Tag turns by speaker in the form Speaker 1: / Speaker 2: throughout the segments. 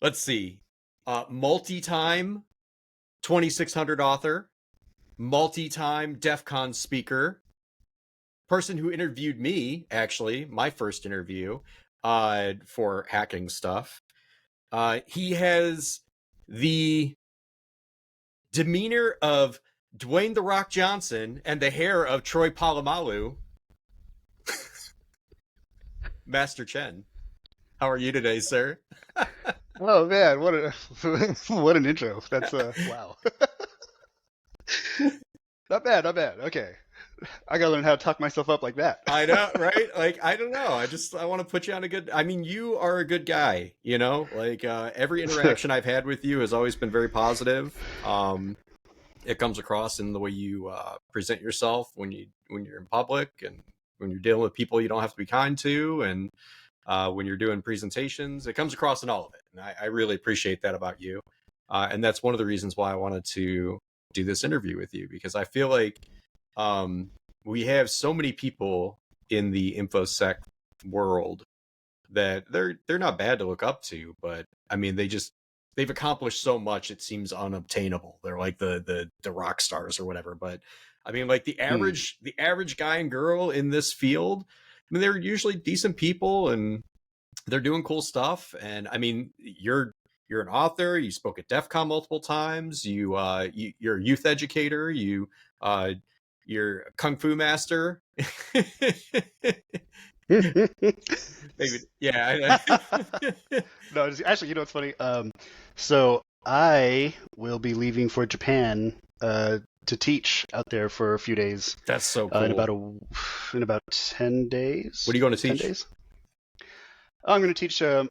Speaker 1: Let's see. Multi-time 2600 author, multi-time DEF CON speaker, person who interviewed me, actually, my first interview for hacking stuff. He has the demeanor of Dwayne The Rock Johnson and the hair of Troy Polamalu. Master Chen. How are you today, sir?
Speaker 2: Oh man, what a what an intro. That's wow. Not bad, not bad. Okay. I gotta learn how to talk myself up like that.
Speaker 1: I know, right? Like, I don't know. I want to put you on a good. I mean, you are a good guy. Like every interaction I've had with you has always been very positive. It comes across in the way you present yourself when you're in public and when you're dealing with people you don't have to be kind to, and when you're doing presentations, it comes across in all of it. And I really appreciate that about you. And that's one of the reasons why I wanted to do this interview with you, because I feel like we have so many people in the infosec world that they're not bad to look up to, but I mean they've accomplished so much it seems unobtainable. They're like the rock stars or whatever. But I mean, like the
Speaker 2: Hmm.
Speaker 1: average guy and girl in this field, I mean, they're usually decent people and they're doing cool stuff. And I mean, you're an author. You spoke at DEF CON multiple times. You're a youth educator. You're a kung fu master. Maybe, yeah.
Speaker 2: No, actually, it's funny. So I will be leaving for Japan to teach out there for a few days.
Speaker 1: That's so
Speaker 2: In
Speaker 1: cool.
Speaker 2: about 10 days.
Speaker 1: What are you going to
Speaker 2: 10
Speaker 1: teach?
Speaker 2: days. I'm going to teach so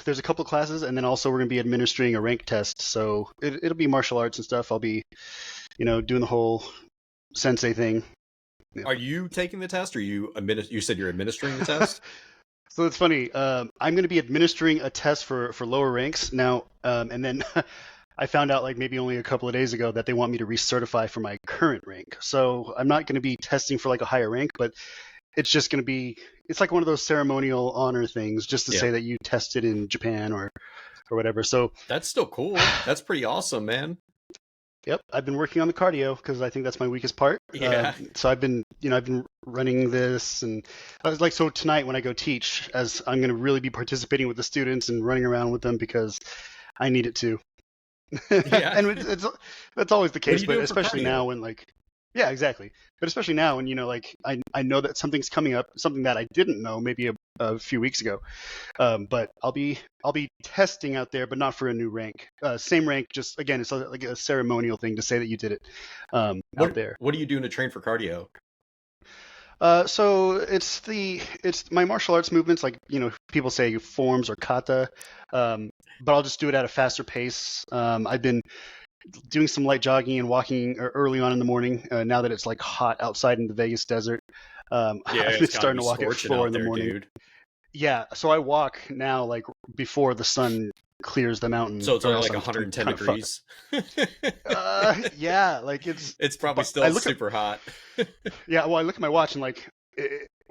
Speaker 2: there's a couple of classes, and then also we're going to be administering a rank test. So it'll be martial arts and stuff. I'll be, doing the whole sensei thing. Yeah.
Speaker 1: Are you taking the test, or you said you're administering the test?
Speaker 2: So it's funny. I'm going to be administering a test for lower ranks now, and then I found out like maybe only a couple of days ago that they want me to recertify for my current rank. So I'm not going to be testing for like a higher rank, but it's just going to be, it's like one of those ceremonial honor things just to
Speaker 1: Yeah.
Speaker 2: say that you tested in Japan or whatever. So
Speaker 1: That's still cool. That's pretty awesome, man.
Speaker 2: yep, I've been working on the cardio because I think that's my weakest part.
Speaker 1: Yeah.
Speaker 2: So I've been running this, and I was like, so tonight when I go teach, as I'm going to really be participating with the students and running around with them because I need it to.
Speaker 1: Yeah.
Speaker 2: And that's always the
Speaker 1: What are
Speaker 2: case,
Speaker 1: you
Speaker 2: but
Speaker 1: doing for
Speaker 2: especially
Speaker 1: cardio?
Speaker 2: now when yeah, exactly. But especially now when like I know that something's coming up, something that I didn't know maybe a few weeks ago. But I'll be testing out there, but not for a new rank. Same rank, just again, it's like a ceremonial thing to say that you did it out there.
Speaker 1: What are you doing to train for cardio?
Speaker 2: So it's my martial arts movements, like people say forms or kata, but I'll just do it at a faster pace. I've been doing some light jogging and walking early on in the morning. Now that it's like hot outside in the Vegas desert,
Speaker 1: Yeah,
Speaker 2: I've been
Speaker 1: it's gotta
Speaker 2: starting
Speaker 1: be
Speaker 2: to walk at
Speaker 1: scorching
Speaker 2: 4
Speaker 1: out
Speaker 2: in the
Speaker 1: there,
Speaker 2: morning.
Speaker 1: dude.
Speaker 2: Yeah, so I walk now like before the sun clears the mountain,
Speaker 1: So it's
Speaker 2: or
Speaker 1: only
Speaker 2: else
Speaker 1: like
Speaker 2: I'm
Speaker 1: 110
Speaker 2: kind of fucked.
Speaker 1: degrees.
Speaker 2: Yeah, like it's.
Speaker 1: It's probably
Speaker 2: But I
Speaker 1: still
Speaker 2: look at
Speaker 1: super hot.
Speaker 2: yeah, well, I look at my watch and like,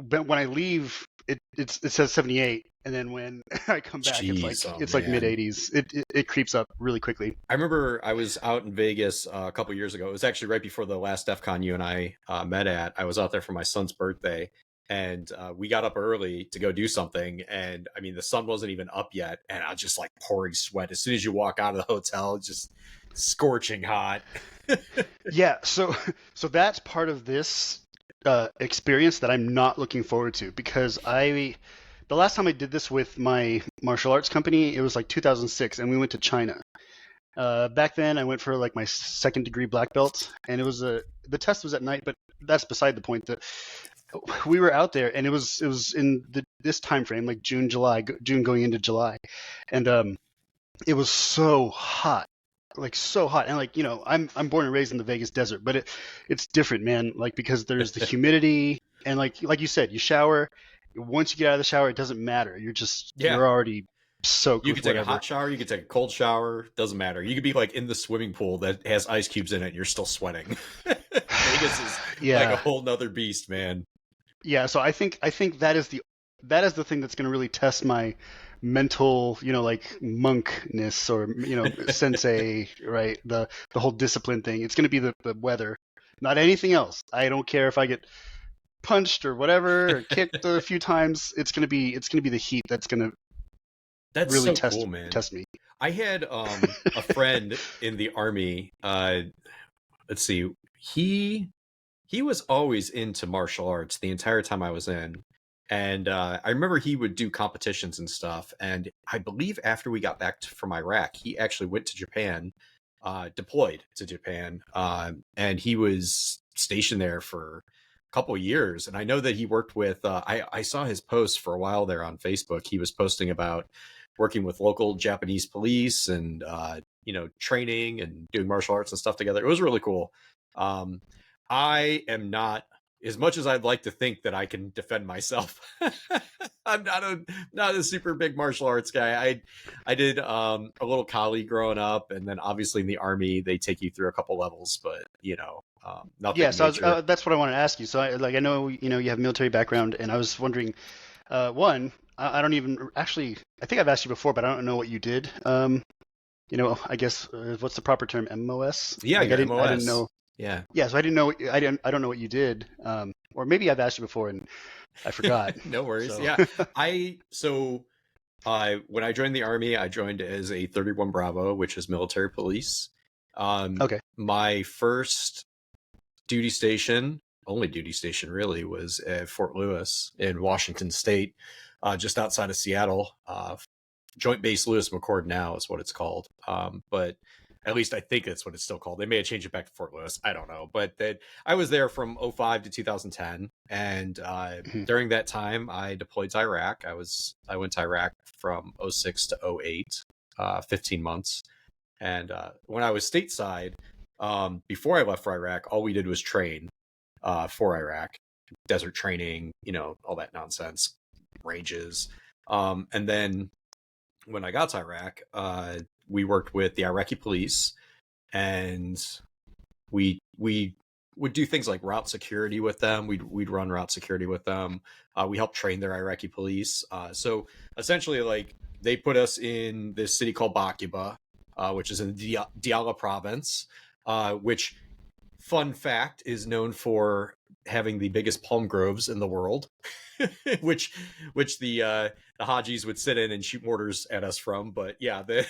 Speaker 2: but when I leave, it says 78, and then when I come back,
Speaker 1: Jeez, oh
Speaker 2: it's like mid
Speaker 1: man.
Speaker 2: 80s. It creeps up really quickly.
Speaker 1: I remember I was out in Vegas a couple years ago. It was actually right before the last DEF CON you and I met at. I was out there for my son's birthday, and we got up early to go do something. And I mean, the sun wasn't even up yet, and I was just like pouring sweat. As soon as you walk out of the hotel, it's just scorching hot.
Speaker 2: Yeah, so that's part of this experience that I'm not looking forward to because the last time I did this with my martial arts company, it was like 2006, and we went to China. Back then, I went for like my second degree black belt, and the test was at night, but that's beside the point. That we were out there, and it was in this time frame, like June going into July, and it was so hot, like so hot, and like I'm born and raised in the Vegas desert, but it's different, man. Like because there's the humidity, and like you said, you shower. Once you get out of the shower, it doesn't matter.
Speaker 1: Yeah.
Speaker 2: You're already soaked
Speaker 1: You
Speaker 2: with
Speaker 1: could take a
Speaker 2: whatever.
Speaker 1: hot shower, you could take a cold shower, doesn't matter. You could be like in the swimming pool that has ice cubes in it and you're still sweating. Vegas is like a
Speaker 2: Yeah,
Speaker 1: whole nother beast, man.
Speaker 2: yeah. So I think that is the thing that's going to really test my mental, like monkness or sensei, right? The whole discipline thing. It's going to be the weather, not anything else. I don't care if I get punched or whatever or kicked a few times. It's going to be the heat that's going to
Speaker 1: That's
Speaker 2: really
Speaker 1: so cool, man.
Speaker 2: test me.
Speaker 1: I had a friend in the Army. Let's see, he was always into martial arts the entire time I was in. And I remember he would do competitions and stuff. And I believe after we got back from Iraq, he actually went to Japan, deployed to Japan, and he was stationed there for a couple of years. And I know that he worked with, I saw his posts for a while there on Facebook. He was posting about working with local Japanese police and, training and doing martial arts and stuff together. It was really cool. I am not, as much as I'd like to think that I can defend myself. I'm not a super big martial arts guy. I did a little collie growing up, and then obviously in the Army they take you through a couple levels, but nothing.
Speaker 2: Yeah, so that's what I want to ask you. So I know you have military background, and I was wondering, one, I don't even actually. I think I've asked you before, but I don't know what you did. I guess what's the proper term? MOS.
Speaker 1: Yeah,
Speaker 2: like,
Speaker 1: MOS.
Speaker 2: I didn't know.
Speaker 1: Yeah.
Speaker 2: Yeah, so I didn't know. I don't know what you did. Or maybe I've asked you before and I forgot.
Speaker 1: No worries.
Speaker 2: So.
Speaker 1: Yeah. When I joined the Army, I joined as a 31 Bravo, which is military police.
Speaker 2: Okay.
Speaker 1: My first duty station, only duty station really, was at Fort Lewis in Washington State, just outside of Seattle. Joint Base Lewis McChord now is what it's called. But at least I think that's what it's still called. They may have changed it back to Fort Lewis. I don't know. But I was there from 2005 to 2010. And during that time, I deployed to Iraq. I went to Iraq from 2006 to 2008, 15 months. And when I was stateside, before I left for Iraq, all we did was train for Iraq. Desert training, all that nonsense, ranges. And then when I got to Iraq, we worked with the Iraqi police, and we would do things like route security with them. We'd run route security with them. We helped train their Iraqi police. So essentially, like, they put us in this city called Baquba, which is in Diyala province, which, fun fact, is known for having the biggest palm groves in the world, which the Hajis would sit in and shoot mortars at us from. But yeah, the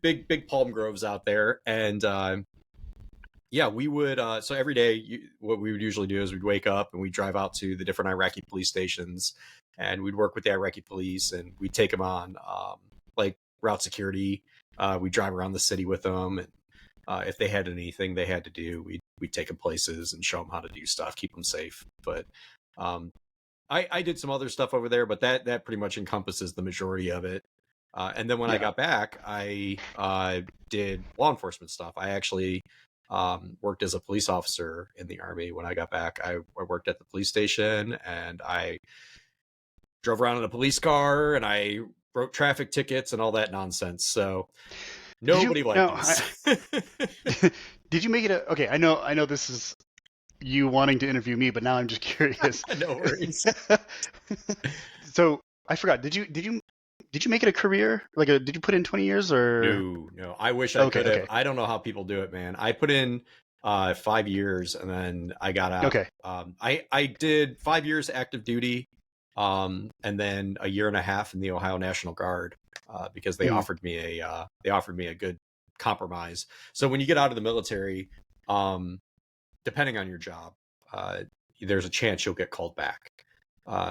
Speaker 1: big palm groves out there. And we would, so every day, what we would usually do is we'd wake up and we'd drive out to the different Iraqi police stations, and we'd work with the Iraqi police, and we'd take them on like route security. We'd drive around the city with them, and if they had anything they had to do, we'd take them places and show them how to do stuff, keep them safe. But I did some other stuff over there, but that pretty much encompasses the majority of it. And then when I got back, I did law enforcement stuff. I actually worked as a police officer in the Army. When I got back, I worked at the police station, and I drove around in a police car, and I wrote traffic tickets and all that nonsense. So nobody liked this.
Speaker 2: Did you make it okay, I know this is you wanting to interview me, but now I'm just curious.
Speaker 1: No worries.
Speaker 2: So I forgot. Did you make it a career? Did you put in 20 years or?
Speaker 1: No. I wish I could have. Okay. I don't know how people do it, man. I put in 5 years, and then I got out.
Speaker 2: Okay.
Speaker 1: I did 5 years active duty, and then a year and a half in the Ohio National Guard, because they offered me a good compromise. So when you get out of the military, depending on your job, there's a chance you'll get called back.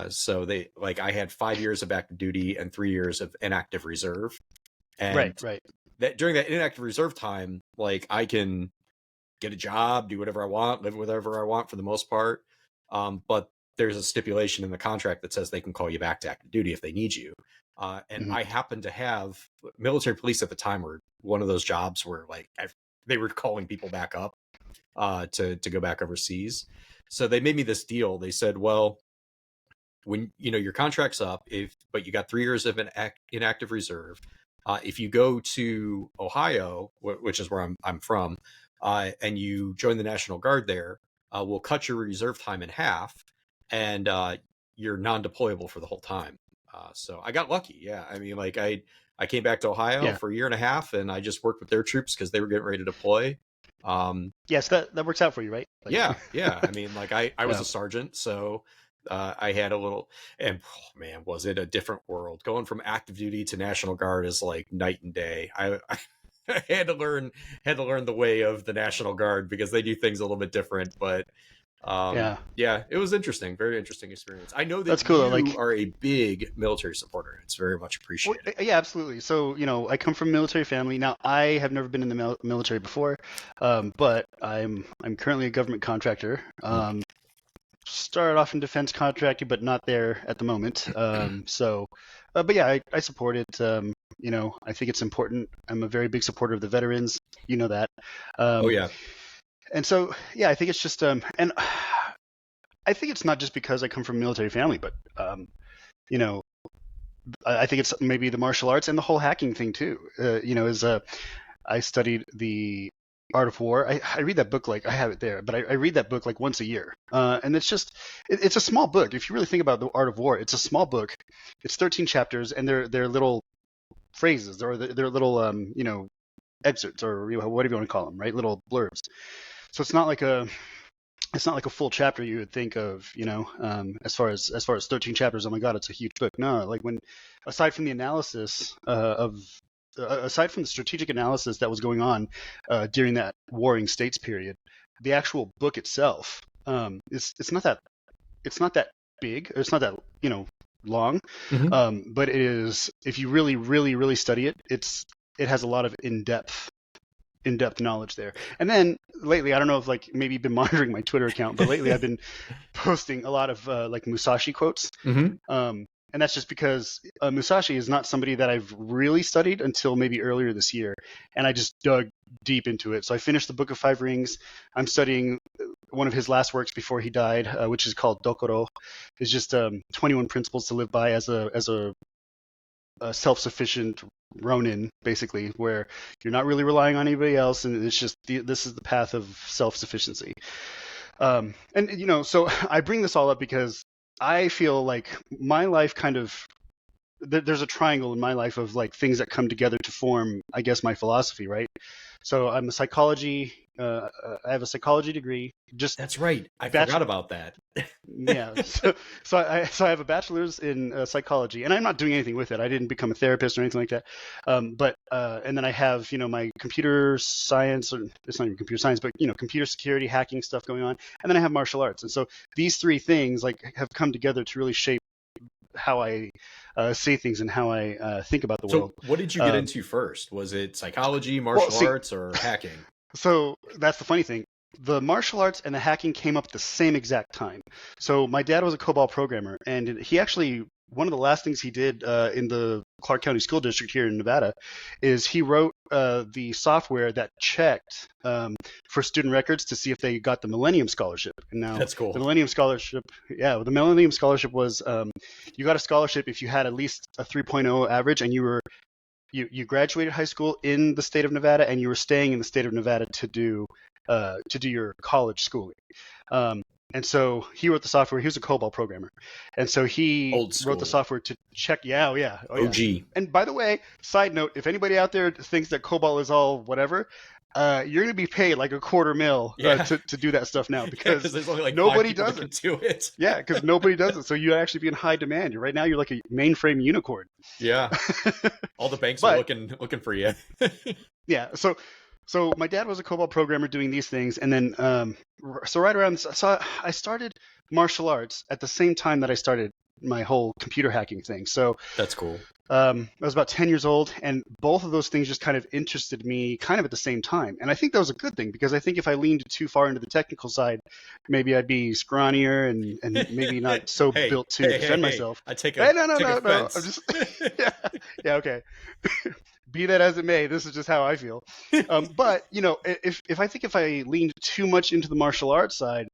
Speaker 1: So I had 5 years of active duty and 3 years of inactive reserve. And
Speaker 2: right.
Speaker 1: That during that inactive reserve time, I can get a job, do whatever I want, live whatever I want for the most part. But there's a stipulation in the contract that says they can call you back to active duty if they need you. And I happen to have military police at the time were one of those jobs where they were calling people back up to go back overseas. So they made me this deal. They said, well, when your contract's up, but you got 3 years of an inactive reserve, if you go to Ohio, which is where I'm from, and you join the National Guard there, we'll cut your reserve time in half, and you're non-deployable for the whole time. So I got lucky. Yeah, I mean, like I came back to Ohio
Speaker 2: Yeah.
Speaker 1: for a year and a half, and I just worked with their troops because they were getting ready to deploy.
Speaker 2: Yes, that works out for you, right? Like,
Speaker 1: Yeah. I mean, like I was
Speaker 2: yeah.
Speaker 1: a sergeant, so I had a little, and oh, man, was it a different world? Going from active duty to National Guard is like night and day. I had to learn the way of the National Guard because they do things a little bit different. But
Speaker 2: Yeah.
Speaker 1: yeah, it was interesting, very interesting experience. I know
Speaker 2: That's
Speaker 1: that
Speaker 2: cool though.
Speaker 1: you
Speaker 2: Like,
Speaker 1: are a big military supporter. It's very much
Speaker 2: well,
Speaker 1: appreciated.
Speaker 2: yeah, absolutely. So, I come from a military family. Now, I have never been in the military before, but I'm currently a government contractor. Started off in defense contracting, but not there at the moment. But yeah, I support it. I think it's important. I'm a very big supporter of the veterans. You know that.
Speaker 1: Oh
Speaker 2: Um,
Speaker 1: yeah.
Speaker 2: and so, yeah, I think it's just, and I think it's not just because I come from a military family, but, you know, I think it's maybe the martial arts and the whole hacking thing too. As I studied the Art of War. I read that book, like I have it there, but I read that book like once a year, and it's a small book. If you really think about the Art of War, it's a small book. It's 13 chapters, and they're little phrases, or they're little excerpts, or whatever you want to call them, right? Little blurbs. So it's not like a full chapter you would think of, as far as 13 chapters. Oh my God, it's a huge book. No, like when aside from the analysis aside from the strategic analysis that was going on during that warring states period, the actual book itself it's not that big. It's not that long,
Speaker 1: Hmm.
Speaker 2: but it is. If you really, really, really study it, it has a lot of in-depth knowledge there. And then lately, I don't know if like maybe you've been monitoring my Twitter account, but lately I've been posting a lot of like Musashi quotes.
Speaker 1: Hmm.
Speaker 2: And that's just because Musashi is not somebody that I've really studied until maybe earlier this year. And I just dug deep into it. So I finished the Book of Five Rings. I'm studying one of his last works before he died, which is called Dokoro. It's just 21 principles to live by as a self-sufficient Ronin, basically, where you're not really relying on anybody else, and it's just this is the path of self-sufficiency. So I bring this all up because I feel like my life kind of there's a triangle in my life of like things that come together to form, I guess, my philosophy, right? So I have a psychology degree, just
Speaker 1: That's right. I
Speaker 2: bachelor.
Speaker 1: forgot about that.
Speaker 2: Yeah. So I have a bachelor's in psychology, and I'm not doing anything with it. I didn't become a therapist or anything like that. And then I have my computer science, or it's not even computer science, but computer security, hacking stuff going on, and then I have martial arts. And so these three things like have come together to really shape how I see things and how I think about the world.
Speaker 1: So, what did you get into first? Was it psychology,
Speaker 2: Well,
Speaker 1: martial
Speaker 2: see,
Speaker 1: arts, or hacking?
Speaker 2: so that's the funny thing. The martial arts and the hacking came up at the same exact time. So my dad was a COBOL programmer, and he actually, one of the last things he did in the Clark County School District here in Nevada is he wrote the software that checked for student records to see if they got the Millennium Scholarship. And now
Speaker 1: That's cool.
Speaker 2: the Millennium Scholarship, the Millennium Scholarship was you got a scholarship if you had at least a 3.0 average and you graduated high school in the state of Nevada and you were staying in the state of Nevada to do your college schooling. And so he wrote the software. He was a COBOL programmer, and so he
Speaker 1: Old school.
Speaker 2: wrote the software to check. Oh yeah.
Speaker 1: OG.
Speaker 2: And by the way, side note: if anybody out there thinks that COBOL is all whatever, you're going to be paid like $250,000 to do that stuff now because
Speaker 1: there's only like
Speaker 2: nobody
Speaker 1: 5 people
Speaker 2: does
Speaker 1: that
Speaker 2: it.
Speaker 1: can do it.
Speaker 2: Yeah, because nobody does it. So you actually be in high demand. Right now, you're like a mainframe unicorn.
Speaker 1: Yeah. All the banks
Speaker 2: But-
Speaker 1: are looking for you.
Speaker 2: Yeah. So my dad was a COBOL programmer doing these things, and then right around, so I started martial arts at the same time that I started my whole computer hacking thing. So
Speaker 1: That's cool.
Speaker 2: I was about 10 years old, and both of those things just kind of interested me kind of at the same time. And I think that was a good thing because I think if I leaned too far into the technical side, maybe I'd be scrawnier and maybe not so built to defend myself.
Speaker 1: I take
Speaker 2: No.
Speaker 1: offense.
Speaker 2: I'm just yeah, okay. Be that as it may, this is just how I feel. But if I leaned too much into the martial arts side,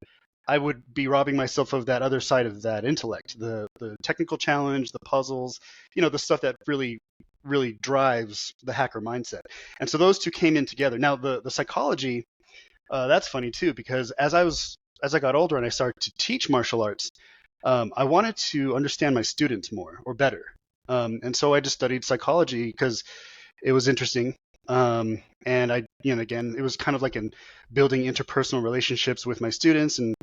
Speaker 2: I would be robbing myself of that other side of that intellect, the technical challenge, the puzzles, the stuff that really, really drives the hacker mindset. And so those two came in together. Now the psychology, that's funny too, because as I got older and I started to teach martial arts, I wanted to understand my students more or better. And so I just studied psychology because it was interesting. And again, it was kind of like in building interpersonal relationships with my students and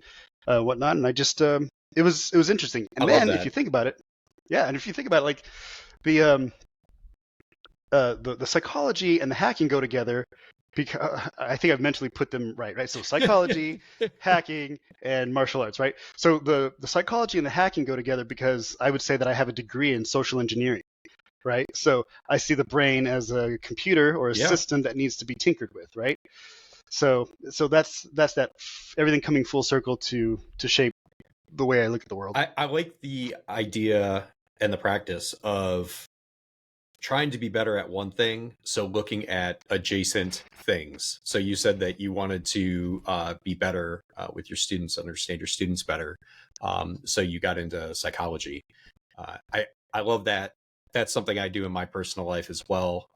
Speaker 2: whatnot. And I just, it was interesting.
Speaker 1: I
Speaker 2: And
Speaker 1: love
Speaker 2: then if
Speaker 1: that.
Speaker 2: you think about it, yeah, and if you think about it, like the the psychology and the hacking go together because I think I've mentally put them right? So psychology, hacking, and martial arts, right? So the psychology and the hacking go together because I would say that I have a degree in social engineering, right? So I see the brain as a computer or a
Speaker 1: Yeah.
Speaker 2: system that needs to be tinkered with, right? So that's that everything coming full circle to shape the way I look at the world.
Speaker 1: I like the idea and the practice of trying to be better at one thing, so looking at adjacent things. So you said that you wanted to be better with your students, understand your students better. So you got into psychology. I love that. That's something I do in my personal life as well.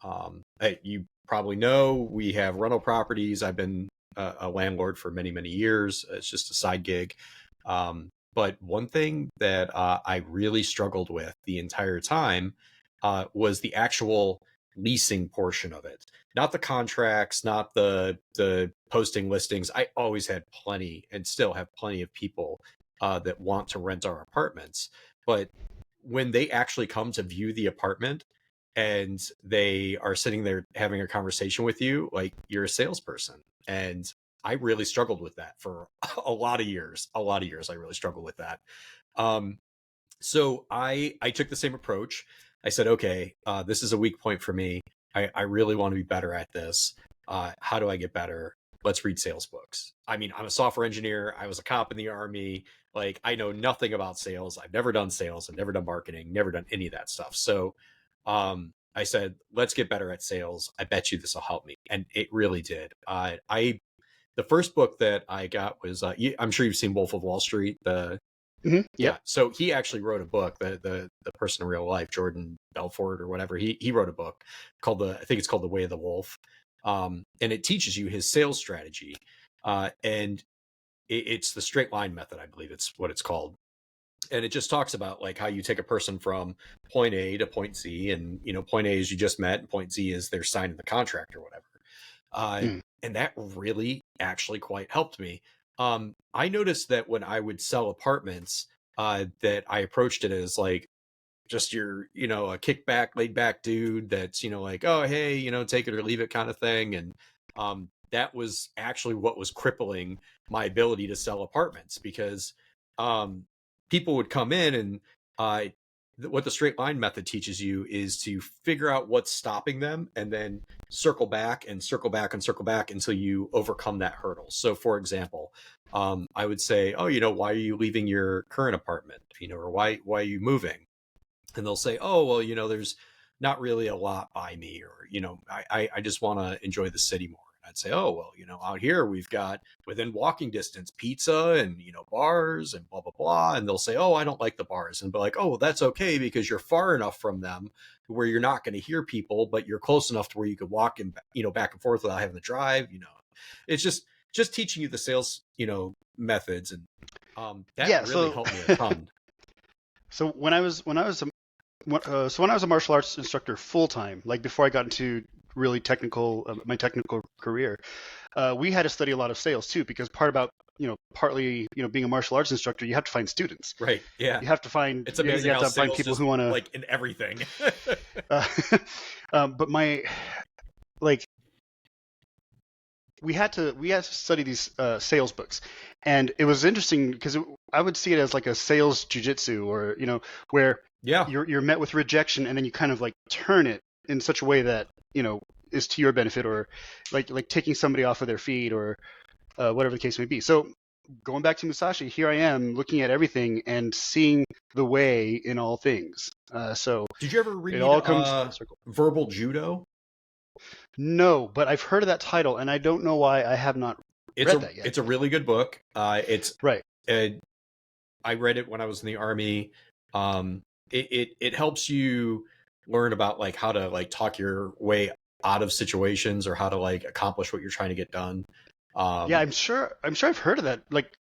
Speaker 1: You probably know we have rental properties. I've been a landlord for many, many years. It's just a side gig. But one thing that I really struggled with the entire time was the actual leasing portion of it, not the contracts, not the posting listings. I always had plenty and still have plenty of people that want to rent our apartments, but when they actually come to view the apartment and they are sitting there having a conversation with you, like you're a salesperson. And I really struggled with that for a lot of years. A lot of years, I really struggled with that. Um, so I took the same approach. I said, okay, this is a weak point for me. I really want to be better at this. How do I get better? Let's read sales books. I mean, I'm a software engineer. I was a cop in the Army. Like, I know nothing about sales. I've never done sales. I've never done marketing, never done any of that stuff. So I said, let's get better at sales. I bet you this will help me. And it really did. The first book that I got was, I'm sure you've seen Wolf of Wall Street,
Speaker 2: Yep.
Speaker 1: yeah. So he actually wrote a book, the person in real life, Jordan Belfort or whatever. He wrote a book called I think it's called The Way of the Wolf. And it teaches you his sales strategy. And it's the straight line method, I believe it's what it's called. And it just talks about like how you take a person from point A to point Z, and point A is you just met, and point Z is they're signing the contract or whatever.
Speaker 2: Mm.
Speaker 1: And that really actually quite helped me. I noticed that when I would sell apartments, that I approached it as like just your, a kickback, laid back dude that's, like, oh, hey, take it or leave it kind of thing. And that was actually what was crippling my ability to sell apartments because people would come in and what the straight line method teaches you is to figure out what's stopping them and then circle back and circle back and circle back until you overcome that hurdle. So for example, I would say, oh, why are you leaving your current apartment? Or why are you moving? And they'll say, oh, well, there's not really a lot by me, or, I just want to enjoy the city more. I'd say, oh, well, out here we've got within walking distance pizza and, bars and blah, blah, blah. And they'll say, oh, I don't like the bars. And be like, oh, well, that's okay because you're far enough from them where you're not going to hear people, but you're close enough to where you could walk and, back and forth without having to drive. It's just teaching you the sales, methods. And that
Speaker 2: Yeah.
Speaker 1: really helped me a ton.
Speaker 2: So when I was when I was a martial arts instructor full time, like before I got into really technical my technical career, we had to study a lot of sales too because partly being a martial arts instructor, you have to find students.
Speaker 1: Right. Yeah.
Speaker 2: You have to find
Speaker 1: It's amazing
Speaker 2: you have
Speaker 1: how
Speaker 2: to find
Speaker 1: sales
Speaker 2: people
Speaker 1: just
Speaker 2: who want to
Speaker 1: like in everything.
Speaker 2: uh, but my like we had to study these sales books, and it was interesting because I would see it as like a sales jujitsu, or where
Speaker 1: Yeah.
Speaker 2: you're met with rejection, and then you kind of like turn it in such a way that is to your benefit, or like taking somebody off of their feet, or whatever the case may be. So going back to Musashi, here I am looking at everything and seeing the way in all things. So
Speaker 1: Did you ever
Speaker 2: it
Speaker 1: read
Speaker 2: all comes full circle.
Speaker 1: Verbal Judo?
Speaker 2: No, but I've heard of that title, and I don't know why I have not read that yet.
Speaker 1: It's a really good book.
Speaker 2: Right.
Speaker 1: I read it when I was in the Army. It helps you learn about like how to like talk your way out of situations or how to like accomplish what you're trying to get done.
Speaker 2: Yeah, I'm sure I've heard of that. Like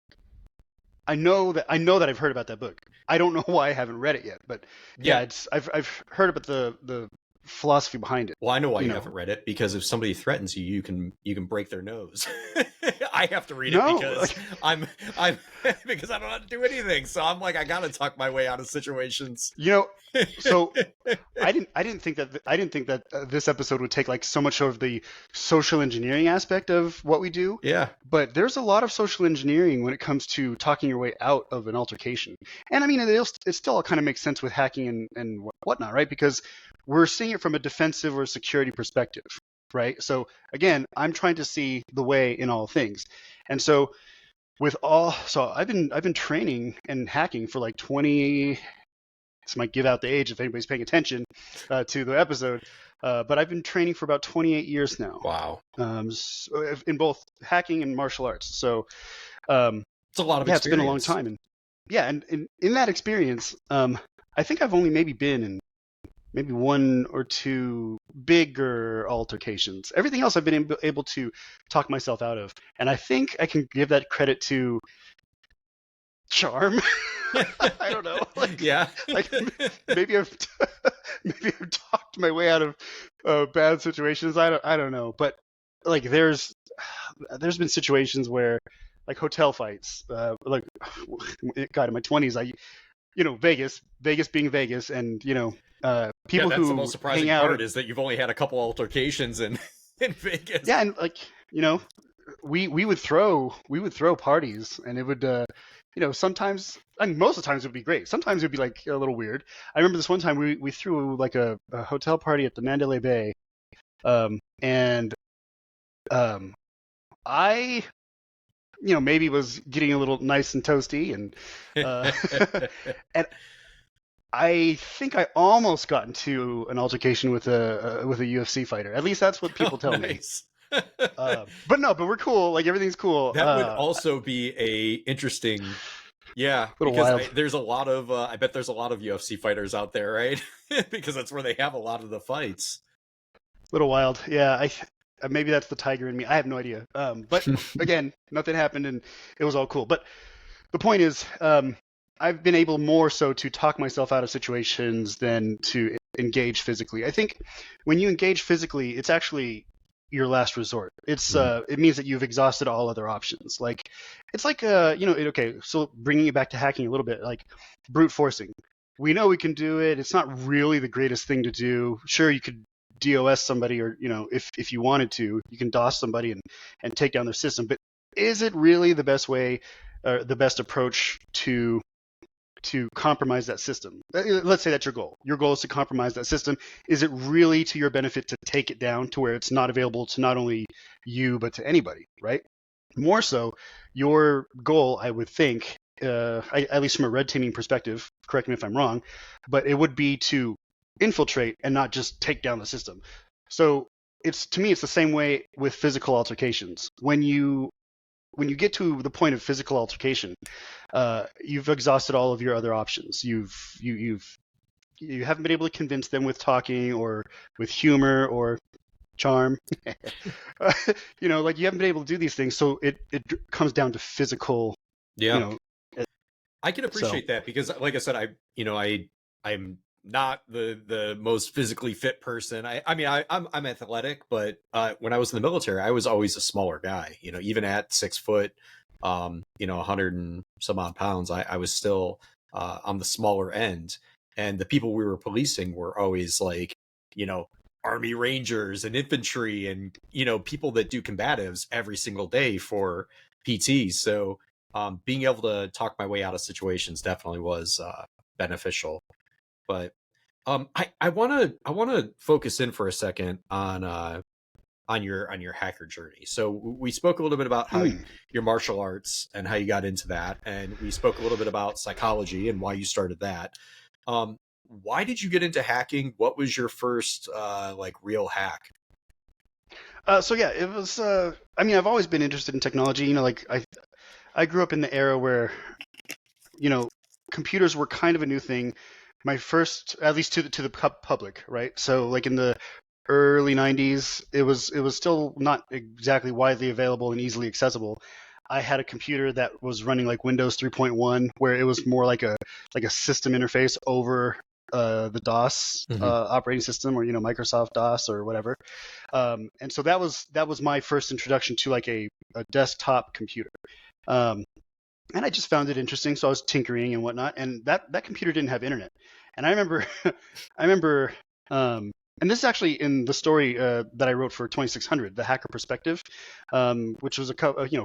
Speaker 2: I know that I've heard about that book. I don't know why I haven't read it yet, but yeah,
Speaker 1: Yeah.
Speaker 2: I've heard about the philosophy behind it.
Speaker 1: Well, I know why
Speaker 2: You
Speaker 1: you
Speaker 2: know,
Speaker 1: haven't read it, because if somebody threatens you, you can break their nose. I have to read it
Speaker 2: no,
Speaker 1: because
Speaker 2: like,
Speaker 1: I'm because I don't know how to do anything. So I'm like, I gotta talk my way out of situations.
Speaker 2: you know, so I didn't think that this episode would take like so much of the social engineering aspect of what we do,
Speaker 1: Yeah.
Speaker 2: but there's a lot of social engineering when it comes to talking your way out of an altercation. And I mean, it still kind of makes sense with hacking and whatnot, right? Because we're seeing it from a defensive or security perspective, right? So again, I'm trying to see the way in all things. And so I've been training and hacking for like 20. This might give out the age if anybody's paying attention to the episode. But I've been training for about 28 years now,
Speaker 1: Wow.
Speaker 2: in both hacking and martial arts. So, um,
Speaker 1: It's a lot of
Speaker 2: yeah, it's been a long
Speaker 1: experience.
Speaker 2: time. And yeah, and in that experience, I think I've only maybe been in maybe one or two bigger altercations. Everything else I've been able to talk myself out of. And I think I can give that credit to charm. I don't know.
Speaker 1: Yeah.
Speaker 2: Like maybe I've maybe I've talked my way out of bad situations. I don't know, but like there's been situations where like hotel fights, like God, in my 20s, Vegas being Vegas, and
Speaker 1: Yeah,
Speaker 2: people
Speaker 1: that's the
Speaker 2: who
Speaker 1: most
Speaker 2: hang
Speaker 1: surprising
Speaker 2: out.
Speaker 1: part, is that you've only had a couple altercations in Vegas.
Speaker 2: Yeah, and like we would throw parties, and it would sometimes, and most of the times it would be great. Sometimes it would be like a little weird. I remember this one time we threw like a hotel party at the Mandalay Bay, and I maybe was getting a little nice and toasty, and uh, and I think I almost got into an altercation with a UFC fighter. At least that's what people
Speaker 1: Oh,
Speaker 2: tell me.
Speaker 1: nice.
Speaker 2: But no, but we're cool. Like everything's cool.
Speaker 1: That would also be a interesting, yeah,
Speaker 2: A little
Speaker 1: because
Speaker 2: wild.
Speaker 1: there's a lot of I bet there's a lot of UFC fighters out there, right? Because that's where they have a lot of the fights.
Speaker 2: Little wild. Yeah, maybe that's the tiger in me. I have no idea. But again, nothing happened, and it was all cool. But the point is, I've been able more so to talk myself out of situations than to engage physically. I think when you engage physically, it's actually your last resort. It means that you've exhausted all other options. Like it's like okay. So bringing it back to hacking a little bit, like brute forcing. We know we can do it. It's not really the greatest thing to do. Sure, you could DOS somebody, or if you wanted to, you can DOS somebody and take down their system. But is it really the best way, or the best approach to compromise that system? Let's say that's your goal. Your goal is to compromise that system. Is it really to your benefit to take it down to where it's not available to not only you but to anybody, right? More so, your goal, I would think, at least from a red teaming perspective, correct me if I'm wrong, but it would be to infiltrate and not just take down the system. So to me, it's the same way with physical altercations. When you get to the point of physical altercation, you've exhausted all of your other options. You haven't been able to convince them with talking or with humor or charm. Like you haven't been able to do these things. So it comes down to physical.
Speaker 1: Yeah, I can
Speaker 2: So
Speaker 1: appreciate that, because, like I said, I'm not the most physically fit person. I mean, I'm athletic, but when I was in the military, I was always a smaller guy. Even at 6 foot, 100 and some odd pounds, I was still on the smaller end. And the people we were policing were always like, Army Rangers and infantry, and people that do combatives every single day for PT. So being able to talk my way out of situations definitely was beneficial. But I want to focus in for a second on your hacker journey. So we spoke a little bit about how your martial arts and how you got into that, and we spoke a little bit about psychology and why you started that. Why did you get into hacking? What was your first like real hack?
Speaker 2: So yeah, it was. I mean, I've always been interested in technology. Like I grew up in the era where computers were kind of a new thing. My first, at least to the public, right? So like in the early 90s, it was still not exactly widely available and easily accessible. I had a computer that was running like Windows 3.1, where it was more like a system interface over the DOS operating system, or Microsoft DOS or whatever. And so that was my first introduction to like a desktop computer. And I just found it interesting, so I was tinkering and whatnot. And that computer didn't have internet. And I remember, and this is actually in the story that I wrote for 2600, the Hacker Perspective, which was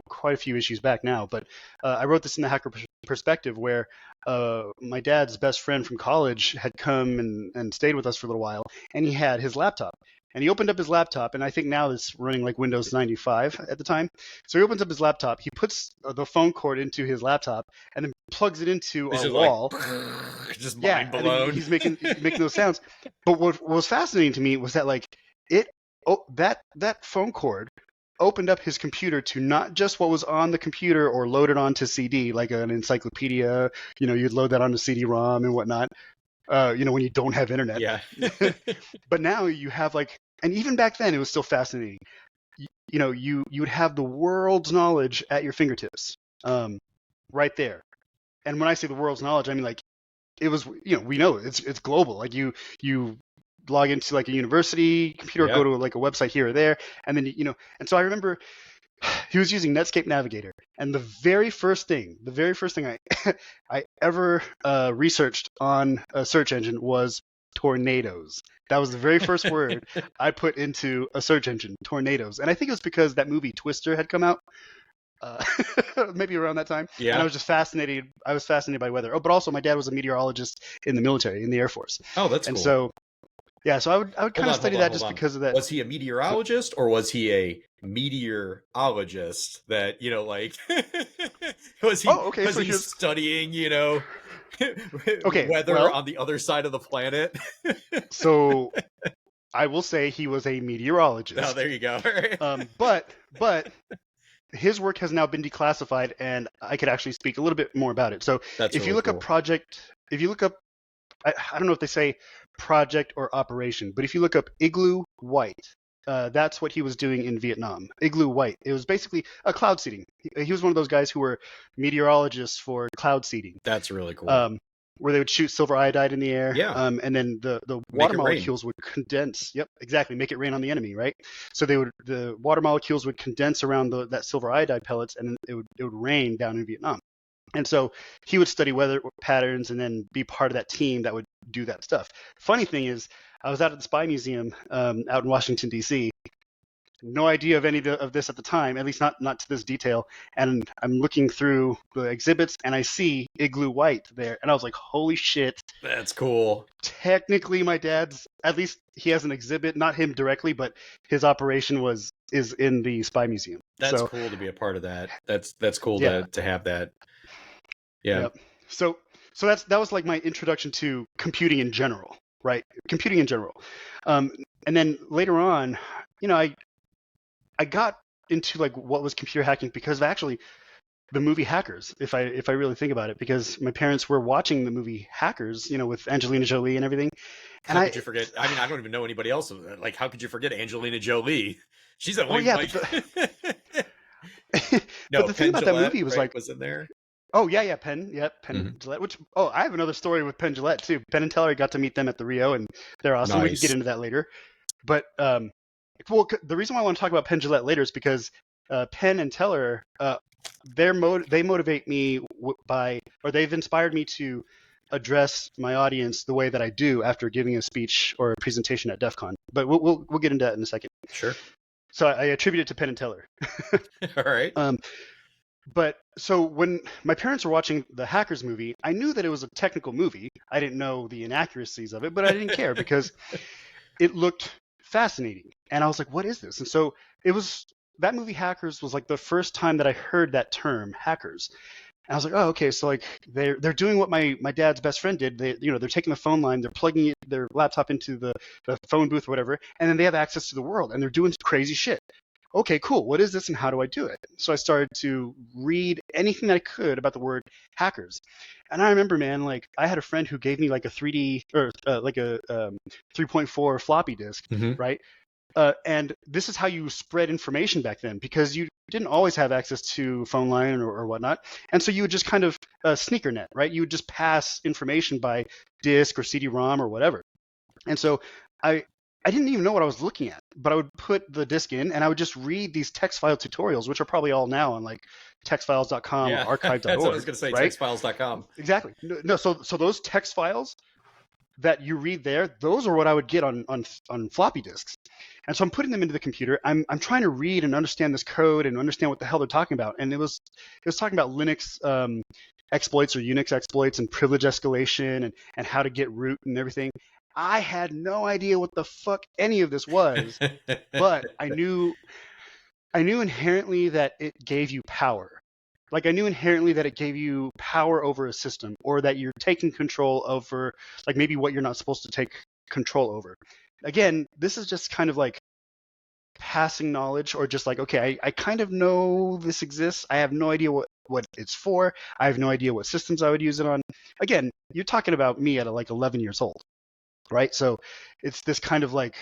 Speaker 2: quite a few issues back now. But I wrote this in the Hacker Perspective, where my dad's best friend from college had come and stayed with us for a little while, and he had his laptop. And he opened up his laptop, and I think now it's running like Windows 95 at the time. So he opens up his laptop, he puts the phone cord into his laptop, and then plugs it into a wall.
Speaker 1: Like, just mind blown.
Speaker 2: He's making those sounds. But what was fascinating to me was that like that phone cord opened up his computer to not just what was on the computer or loaded onto CD, like an encyclopedia. You'd load that onto CD-ROM and whatnot. When you don't have internet.
Speaker 1: Yeah.
Speaker 2: But now you have like, and even back then it was still fascinating. You would have the world's knowledge at your fingertips, right there. And when I say the world's knowledge, I mean like it was, we know it's global. Like you log into like a university computer, go to like a website here or there, and then and so I remember he was using Netscape Navigator, and the very first thing I ever researched on a search engine was tornadoes. That was the very first word I put into a search engine, tornadoes. And I think it was because that movie Twister had come out, maybe around that time.
Speaker 1: Yeah.
Speaker 2: And I was fascinated by weather. Oh, but also my dad was a meteorologist in the military, in the Air Force.
Speaker 1: Oh, that's
Speaker 2: and
Speaker 1: cool.
Speaker 2: So yeah, so I would kind of study that just because of that.
Speaker 1: Was he a meteorologist, or was he a meteorologist that, like, was he studying, weather on the other side of the planet?
Speaker 2: So I will say he was a meteorologist.
Speaker 1: Oh, there you go.
Speaker 2: But his work has now been declassified, and I could actually speak a little bit more about it. So if you look up I don't know if they say project or operation, but if you look up Igloo White, that's what he was doing in Vietnam. Igloo White. It was basically a cloud seeding. He was one of those guys who were meteorologists for cloud seeding.
Speaker 1: That's really cool.
Speaker 2: Where they would shoot silver iodide in the air.
Speaker 1: Yeah.
Speaker 2: And then the water molecules would condense. Yep, exactly. Make it rain on the enemy, right? So the water molecules would condense around that silver iodide pellets, and it would rain down in Vietnam. And so he would study weather patterns and then be part of that team that would do that stuff. Funny thing is, I was out at the Spy Museum out in Washington, D.C. No idea of any of this at the time, at least not to this detail. And I'm looking through the exhibits, and I see Igloo White there. And I was like, holy shit.
Speaker 1: That's cool.
Speaker 2: Technically, my dad's, at least he has an exhibit, not him directly, but his operation is in the Spy Museum.
Speaker 1: That's cool to be a part of that. That's cool to have that. Yeah. Yep.
Speaker 2: So that was like my introduction to computing in general, right? Computing in general. And then later on, I got into like what was computer hacking because of actually the movie Hackers, if I really think about it, because my parents were watching the movie Hackers, with Angelina Jolie and everything. And
Speaker 1: how could you forget? I mean, I don't even know anybody else. Like, how could you forget Angelina Jolie? She's the only.
Speaker 2: But the thing about that movie was like,
Speaker 1: was in there.
Speaker 2: Oh yeah, Penn Jillette. Which I have another story with Penn Jillette too. Penn and Teller, got to meet them at the Rio, and they're awesome. Nice. We can get into that later. But the reason why I want to talk about Penn Jillette later is because Penn and Teller, they motivate me they've inspired me to address my audience the way that I do after giving a speech or a presentation at DEF CON. But we'll get into that in a second.
Speaker 1: Sure.
Speaker 2: So I attribute it to Penn and Teller.
Speaker 1: All right.
Speaker 2: But so when my parents were watching the Hackers movie, I knew that it was a technical movie. I didn't know the inaccuracies of it, but I didn't care because it looked fascinating. And I was like, what is this? And so that movie Hackers was like the first time that I heard that term, hackers. And I was like, oh, okay. So like they're doing what my dad's best friend did. They're taking the phone line, they're plugging their laptop into the phone booth or whatever, and then they have access to the world and they're doing crazy shit. Okay, cool. What is this and how do I do it? So I started to read anything that I could about the word hackers. And I remember, man, like I had a friend who gave me like a 3D or like a 3.4 floppy disk, right? And this is how you spread information back then, because you didn't always have access to phone line or whatnot. And so you would just kind of sneaker net, right? You would just pass information by disk or CD-ROM or whatever. And so I didn't even know what I was looking at, but I would put the disk in and I would just read these text file tutorials, which are probably all now on like textfiles.com
Speaker 1: Yeah,
Speaker 2: or archive.org.
Speaker 1: that's what I was going to say,
Speaker 2: right?
Speaker 1: textfiles.com.
Speaker 2: Exactly. No, so those text files that you read there, those are what I would get on floppy disks. And so I'm putting them into the computer. I'm trying to read and understand this code and understand what the hell they're talking about. And it was talking about Linux exploits or Unix exploits and privilege escalation and how to get root and everything. I had no idea what the fuck any of this was, but I knew inherently that it gave you power. Like I knew inherently that it gave you power over a system, or that you're taking control over like maybe what you're not supposed to take control over. Again, this is just kind of like passing knowledge, or just like, okay, I kind of know this exists. I have no idea what it's for. I have no idea what systems I would use it on. Again, you're talking about me at like 11 years old, right? So it's this kind of like,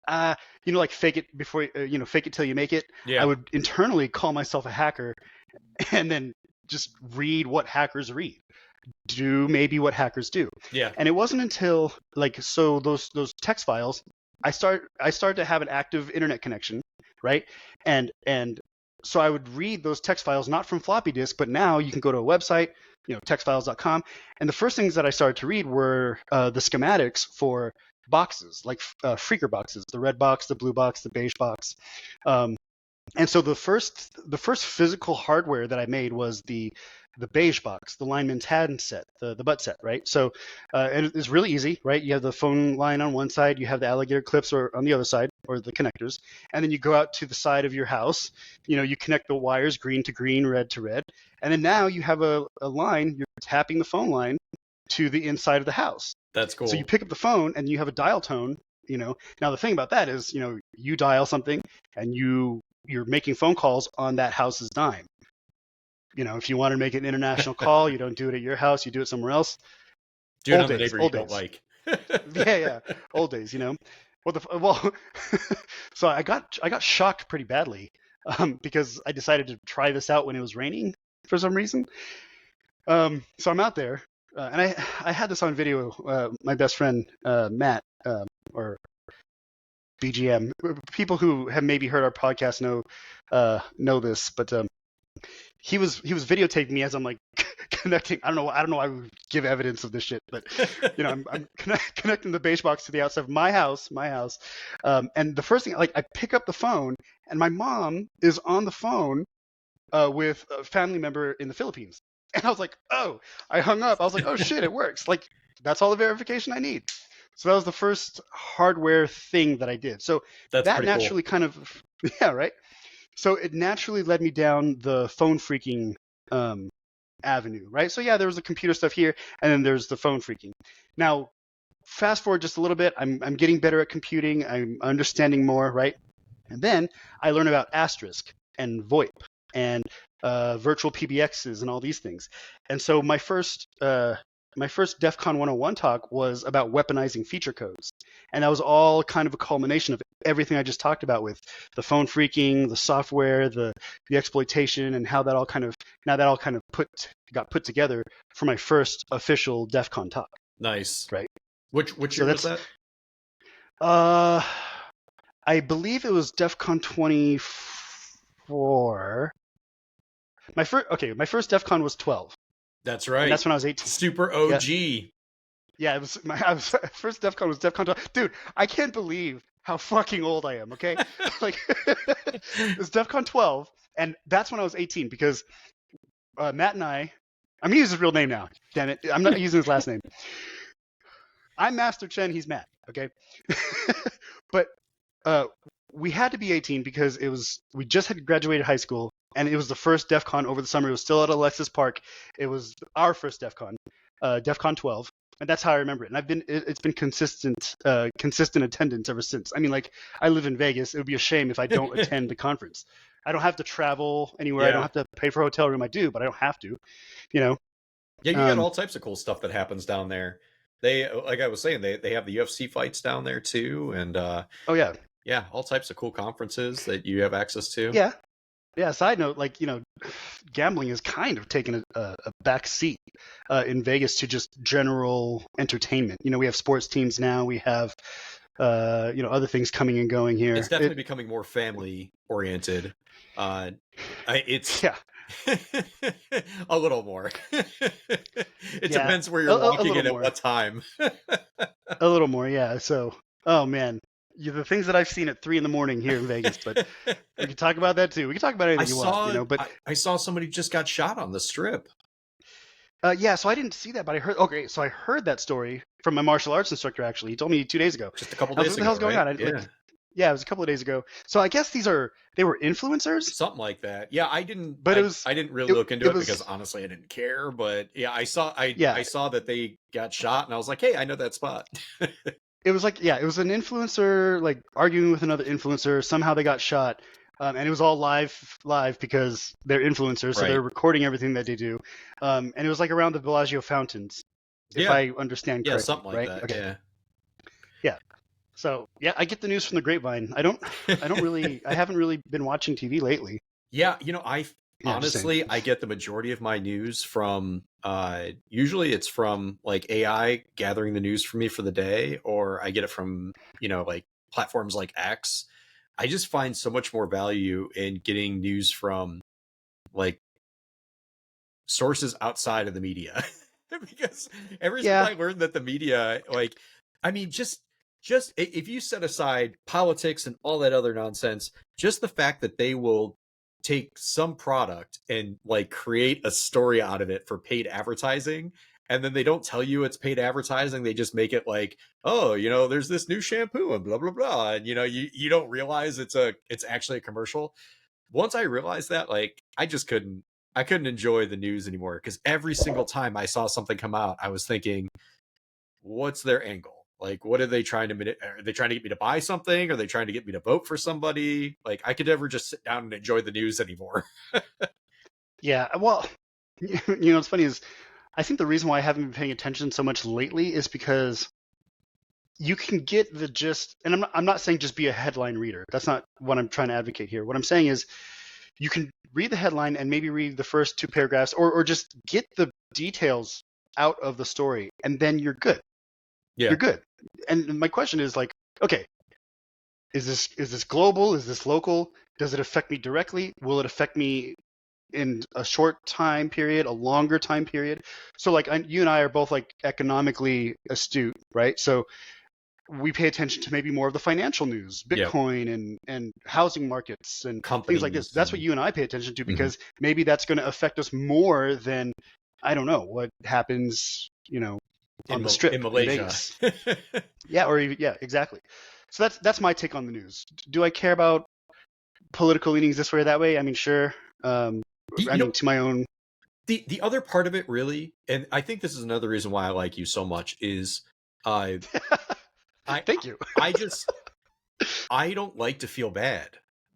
Speaker 2: like fake it before, fake it till you make it.
Speaker 1: Yeah.
Speaker 2: I would internally call myself a hacker and then just read what hackers read, do maybe what hackers do.
Speaker 1: Yeah.
Speaker 2: And it wasn't until like, so those text files, I started to have an active internet connection, right? And so I would read those text files not from floppy disk, but now you can go to a website, textfiles.com, and the first things that I started to read were the schematics for boxes, like freaker boxes, the red box, the blue box, the beige box. And so the first physical hardware that I made was the beige box, the lineman's hand set, the butt set, right? So and it's really easy, right? You have the phone line on one side, you have the alligator clips or on the other side, or the connectors, and then you go out to the side of your house, you connect the wires green to green, red to red, and then now you have a line, you're tapping the phone line to the inside of the house.
Speaker 1: That's cool.
Speaker 2: So you pick up the phone and you have a dial tone, Now the thing about that is, you dial something and you're making phone calls on that house's dime. If you want to make an international call, you don't do it at your house, you do it somewhere else.
Speaker 1: Do it on the neighbor you don't like.
Speaker 2: yeah, old days, Well, so I got shocked pretty badly because I decided to try this out when it was raining for some reason. So I'm out there, and I had this on video. My best friend Matt, or BGM. People who have maybe heard our podcast know this, but he was videotaping me as I'm like connecting. I don't know why I would give evidence of this shit, but I'm connecting the beige box to the outside of my house, and the first thing, like, I pick up the phone and my mom is on the phone with a family member in the Philippines, and I was like, oh, I hung up. I was like, oh shit, it works. Like, that's all the verification I need. So that was the first hardware thing that I did. So
Speaker 1: that's
Speaker 2: that naturally cool. Kind of, yeah, right. So it naturally led me down the phone freaking avenue, right? So yeah, there was the computer stuff here, and then there's the phone freaking. Now, fast forward just a little bit, I'm getting better at computing, I'm understanding more, right? And then I learn about asterisk and VoIP and virtual PBXs and all these things. And so my first DEF CON 101 talk was about weaponizing feature codes. And that was all kind of a culmination of everything I just talked about, with the phone freaking, the software, the exploitation, and how that all kind of got put together for my first official DEF CON talk.
Speaker 1: Nice.
Speaker 2: Right.
Speaker 1: Which year was that?
Speaker 2: I believe it was DEF CON 24. My first DEF CON was 12.
Speaker 1: That's right.
Speaker 2: And that's when I was 18.
Speaker 1: Super OG.
Speaker 2: Yeah, it was first DEF CON was DEF CON 12. Dude, I can't believe how fucking old I am, okay? Like, it was DEF CON 12, and that's when I was 18, because Matt and I'm going to use his real name now. Damn it. I'm not using his last name. I'm Master Chen, he's Matt, okay? But we had to be 18 because we just had graduated high school, and it was the first DEF CON over the summer. It was still at Alexis Park. It was our first DEF CON, DEF CON 12, and that's how I remember it. And it's been consistent attendance ever since. I mean, like, I live in Vegas. It would be a shame if I don't attend the conference. I don't have to travel anywhere. Yeah. I don't have to pay for a hotel room. I do, but I don't have to, Yeah,
Speaker 1: you got all types of cool stuff that happens down there. They, like I was saying, they have the UFC fights down there too, and
Speaker 2: oh yeah.
Speaker 1: Yeah, all types of cool conferences that you have access to.
Speaker 2: Yeah. Yeah, side note, like, gambling has kind of taken a back seat in Vegas to just general entertainment. We have sports teams now. We have, other things coming and going here.
Speaker 1: It's definitely becoming more family oriented. It's
Speaker 2: Yeah,
Speaker 1: a little more. It
Speaker 2: yeah,
Speaker 1: depends where you're
Speaker 2: a
Speaker 1: walking
Speaker 2: little
Speaker 1: in at
Speaker 2: more,
Speaker 1: what time.
Speaker 2: a little more. Yeah. So, oh man, the things that I've seen at 3 a.m. here in Vegas. But we can talk about that too. We can talk about
Speaker 1: I
Speaker 2: anything you want,
Speaker 1: saw
Speaker 2: But
Speaker 1: I saw somebody just got shot on the strip
Speaker 2: yeah, so I didn't see that, but I heard. Okay, so I heard that story from my martial arts instructor. Actually, he told me 2 days ago.
Speaker 1: just a couple
Speaker 2: I was like,
Speaker 1: days
Speaker 2: "What the
Speaker 1: ago,
Speaker 2: hell's going
Speaker 1: right?
Speaker 2: on?"
Speaker 1: Yeah.
Speaker 2: Yeah, it was a couple of days ago. So I guess they were influencers,
Speaker 1: Something like that. Yeah, I didn't
Speaker 2: but
Speaker 1: I didn't really look into
Speaker 2: it
Speaker 1: it because
Speaker 2: was
Speaker 1: honestly I didn't care, but yeah,
Speaker 2: yeah,
Speaker 1: I saw that they got shot and I was like, "Hey, I know that spot."
Speaker 2: it was like yeah, it was an influencer like arguing with another influencer. Somehow they got shot, and it was all live because they're influencers, so
Speaker 1: Right.
Speaker 2: they're recording everything that they do. And it was like around the Bellagio fountains, if
Speaker 1: Yeah.
Speaker 2: I understand
Speaker 1: Yeah,
Speaker 2: correctly,
Speaker 1: something like
Speaker 2: right?
Speaker 1: that.
Speaker 2: Okay,
Speaker 1: Yeah.
Speaker 2: yeah. So yeah, I get the news from the grapevine. I haven't really been watching TV lately.
Speaker 1: Yeah, I
Speaker 2: Yeah, just saying.
Speaker 1: honestly I get the majority of my news from usually it's from like AI gathering the news for me for the day, or I get it from, like platforms like X. I just find so much more value in getting news from like sources outside of the media. Because ever since
Speaker 2: Yeah,
Speaker 1: I learned that the media, like, I mean, if you set aside politics and all that other nonsense, just the fact that they will take some product and like create a story out of it for paid advertising, and then they don't tell you it's paid advertising, they just make it like, oh, there's this new shampoo and blah blah blah, and you don't realize it's actually a commercial. Once I realized that, like, I couldn't enjoy the news anymore, because every single time I saw something come out, I was thinking, what's their angle? Like, what are they trying to? Are they trying to get me to buy something? Are they trying to get me to vote for somebody? Like, I could never just sit down and enjoy the news anymore.
Speaker 2: yeah. Well, what's funny is I think the reason why I haven't been paying attention so much lately is because you can get the gist, and I'm not saying just be a headline reader. That's not what I'm trying to advocate here. What I'm saying is you can read the headline and maybe read the first 2 paragraphs, or just get the details out of the story, and then you're good.
Speaker 1: Yeah.
Speaker 2: You're good. And my question is like, okay, is this global? Is this local? Does it affect me directly? Will it affect me in a short time period, a longer time period? So like you and I are both like economically astute, right? So we pay attention to maybe more of the financial news,
Speaker 1: Yep.
Speaker 2: Bitcoin and housing markets and things like this.
Speaker 1: Companies.
Speaker 2: That's what you and I pay attention to
Speaker 1: Mhm.
Speaker 2: because maybe that's going to affect us more than, I don't know, what happens, on the strip
Speaker 1: in Malaysia.
Speaker 2: Vegas. Yeah, or even, yeah, exactly. So that's my take on the news. Do I care about political leanings this way or that way? I mean, sure. To my own.
Speaker 1: The other part of it, really, and I think this is another reason why I like you so much, is I
Speaker 2: Thank you.
Speaker 1: I don't like to feel bad.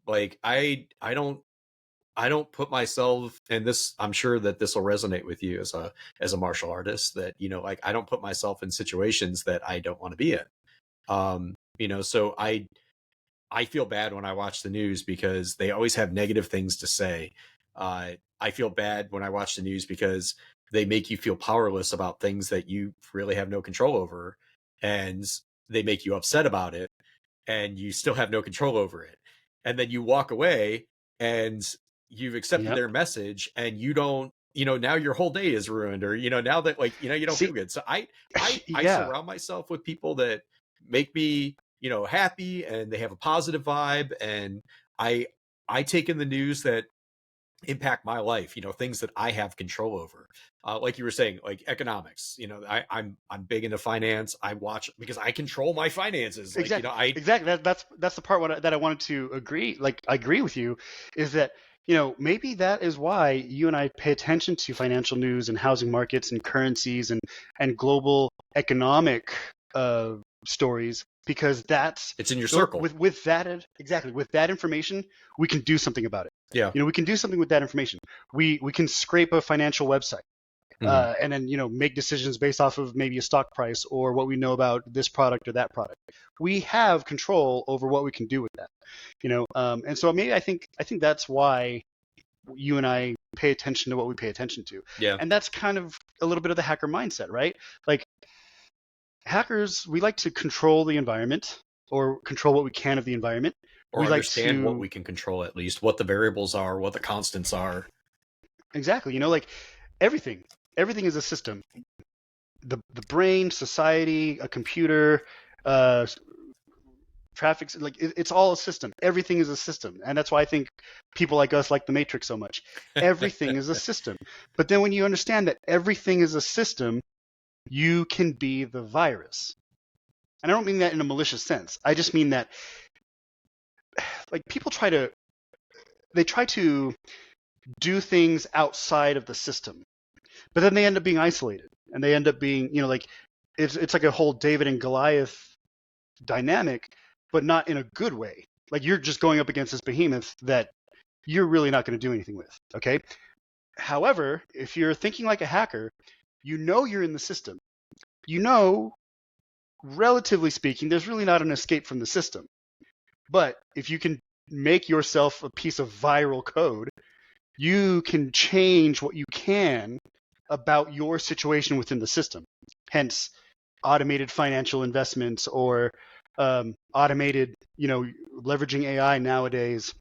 Speaker 1: Like, I don't put myself, and this, I'm sure that this will resonate with you as a martial artist, that like, I don't put myself in situations that I don't want to be in. So I feel bad when I watch the news because they always have negative things to say. I feel bad when I watch the news because they make you feel powerless about things that you really have no control over, and they make you upset about it, and you still have no control over it. And then you walk away and you've accepted
Speaker 2: Yep.
Speaker 1: their message, and you don't, now your whole day is ruined, or, now that, like, you don't feel good. So I
Speaker 2: Yeah.
Speaker 1: surround myself with people that make me, happy, and they have a positive vibe. And I take in the news that impact my life, things that I have control over. Like you were saying, like economics, I'm big into finance. I watch because I control my finances. Like,
Speaker 2: Exactly. Exactly. That's the part that I wanted to agree. Like, I agree with you, is that maybe that is why you and I pay attention to financial news and housing markets and currencies and global economic stories, because
Speaker 1: it's in your circle.
Speaker 2: With that, exactly, with that information, we can do something about it.
Speaker 1: Yeah.
Speaker 2: We can do something with that information. We can scrape a financial website.
Speaker 1: Mhm.
Speaker 2: and then make decisions based off of maybe a stock price or what we know about this product or that product. We have control over what we can do with that, and so maybe I think that's why you and I pay attention to what we pay attention to.
Speaker 1: Yeah.
Speaker 2: And that's kind of a little bit of the hacker mindset, right? Like hackers, we like to control the environment or control what we can of the environment.
Speaker 1: Or
Speaker 2: We like
Speaker 1: understand what
Speaker 2: to
Speaker 1: we can control, at least what the variables are, what the constants are.
Speaker 2: exactly, like everything. Everything is a system. The brain, society, a computer, uh, traffic, like it's all a system. Everything is a system, and that's why I think people like us like the Matrix so much. Everything is a system. But then when you understand that everything is a system, you can be the virus. And I don't mean that in a malicious sense. I just mean that like people try to do things outside of the system, but then they end up being isolated, and they end up being like it's like a whole David and Goliath dynamic, but not in a good way. Like you're just going up against this behemoth that you're really not going to do anything with. Okay. However, if you're thinking like a hacker, you're in the system. Relatively speaking, there's really not an escape from the system. But if you can make yourself a piece of viral code, you can change what you can about your situation within the system. Hence, automated financial investments or automated, leveraging AI nowadays,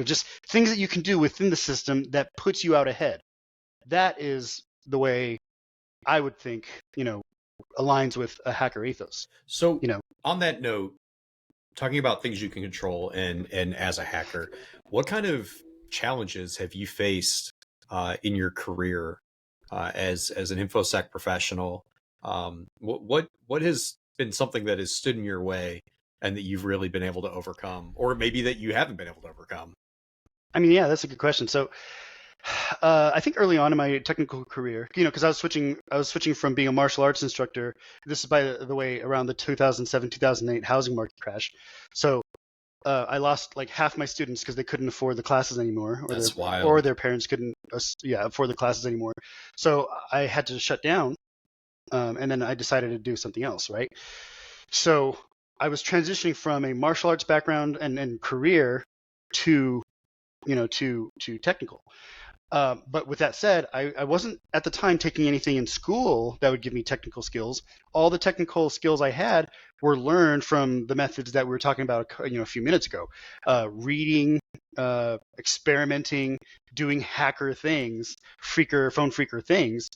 Speaker 2: just things that you can do within the system that puts you out ahead. That is the way I would think, aligns with a hacker ethos.
Speaker 1: So, on that note, talking about things you can control and as a hacker, what kind of challenges have you faced in your career as an infosec professional? What has been something that has stood in your way and that you've really been able to overcome, or maybe that you haven't been able to overcome?
Speaker 2: I mean, yeah, that's a good question. So, I think early on in my technical career, because I was switching from being a martial arts instructor. This is, by the way, around the 2007-2008 housing market crash. So I lost like half my students because they couldn't afford the classes anymore,
Speaker 1: That's wild.
Speaker 2: or their parents couldn't, afford the classes anymore. So I had to shut down, and then I decided to do something else, right? So I was transitioning from a martial arts background and career to technical. But with that said, I wasn't at the time taking anything in school that would give me technical skills. All the technical skills I had were learned from the methods that we were talking about, a few minutes ago. Reading, experimenting, doing hacker things, phone freaker things.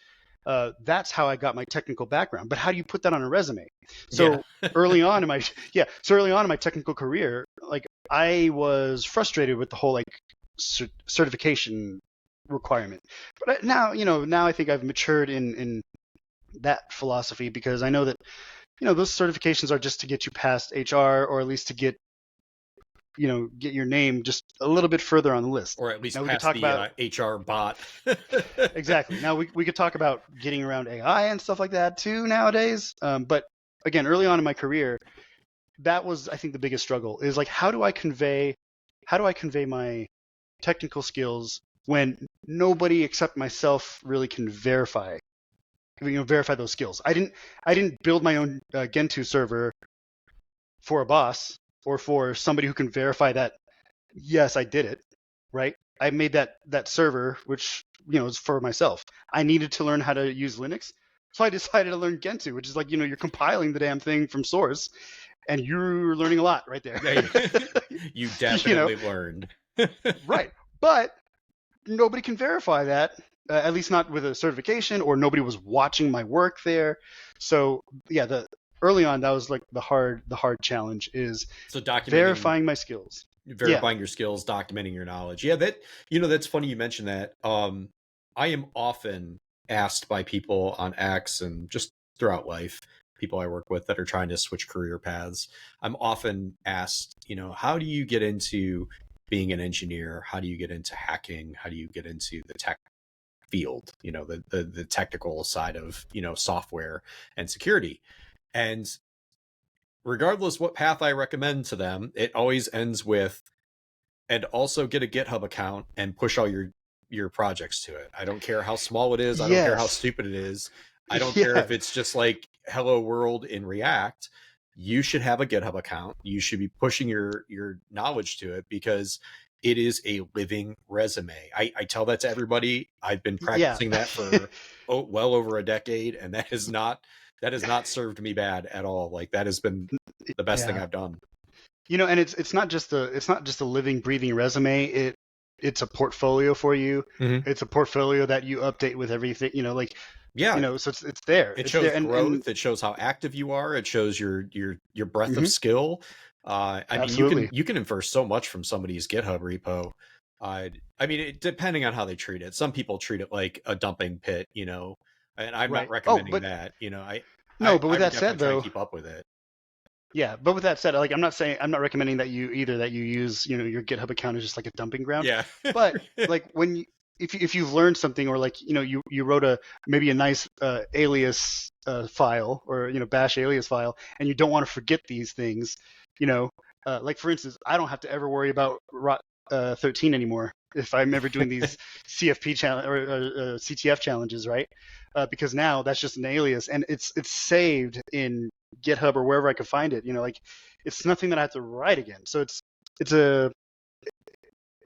Speaker 2: That's how I got my technical background. But how do you put that on a resume? So early on in my technical career, like I was frustrated with the whole like certification requirement. But now I think I've matured in that philosophy, because I know that those certifications are just to get you past HR, or at least to get your name just a little bit further on the list.
Speaker 1: Or at least
Speaker 2: now
Speaker 1: past the HR bot.
Speaker 2: Exactly. Now we could talk about getting around AI and stuff like that too nowadays. But again, early on in my career, that was, I think, the biggest struggle, is like, how do I convey my technical skills when nobody except myself really can verify those skills. I didn't build my own Gentoo server for a boss or for somebody who can verify that yes, I did it, right? I made that server, which is for myself. I needed to learn how to use Linux, so I decided to learn Gentoo, which is like you're compiling the damn thing from source, and you're learning a lot right there.
Speaker 1: You definitely learned.
Speaker 2: Right, but nobody can verify that, at least not with a certification, or nobody was watching my work there. So yeah, early on, that was like the hard challenge, is verifying my skills.
Speaker 1: Verifying your skills, documenting your knowledge. Yeah, that's funny you mentioned that. I am often asked by people on X and just throughout life, people I work with that are trying to switch career paths. I'm often asked, how do you get into being an engineer? How do you get into hacking? How do you get into the tech field? The technical side of, software and security. And regardless what path I recommend to them, it always ends with, and also get a GitHub account and push all your your projects to it. I don't care how small it is. I don't care how
Speaker 2: Yes.
Speaker 1: stupid it is. I don't care
Speaker 2: Yeah.
Speaker 1: if it's just like hello world in React. You should have a GitHub account. You should be pushing your knowledge to it because it is a living resume. I tell that to everybody. I've been
Speaker 2: Yeah.
Speaker 1: practicing that for well over a decade, and that has not served me bad at all. Like that has been the best thing
Speaker 2: Yeah.
Speaker 1: I've done.
Speaker 2: And it's not just a living, breathing resume. It's a portfolio for you.
Speaker 1: Mm-hmm.
Speaker 2: It's a portfolio that you update with everything.
Speaker 1: Yeah,
Speaker 2: So it's there.
Speaker 1: it
Speaker 2: It's there,
Speaker 1: shows
Speaker 2: and
Speaker 1: growth. It shows how active you are. It shows your breadth of
Speaker 2: mhm,
Speaker 1: skill. I mean,
Speaker 2: absolutely.
Speaker 1: you can infer so much from somebody's GitHub repo. I mean, depending on how they treat it. Some people treat it like a dumping pit, and I'm not
Speaker 2: Right. Oh,
Speaker 1: recommending
Speaker 2: but
Speaker 1: that.
Speaker 2: no. But
Speaker 1: I
Speaker 2: with
Speaker 1: would
Speaker 2: that
Speaker 1: definitely
Speaker 2: said,
Speaker 1: try and
Speaker 2: though,
Speaker 1: keep up with it.
Speaker 2: yeah. But with that said, like I'm not recommending that you use your GitHub account as just like a dumping ground.
Speaker 1: Yeah.
Speaker 2: But like if you've learned something, or like you wrote maybe a nice alias file, or bash alias file, and you don't want to forget these things, like for instance, I don't have to ever worry about 13 anymore if I'm ever doing these CFP challenge or CTF challenges, right? Because now that's just an alias, and it's saved in GitHub or wherever I could find it. Like it's nothing that I have to write again. So it's a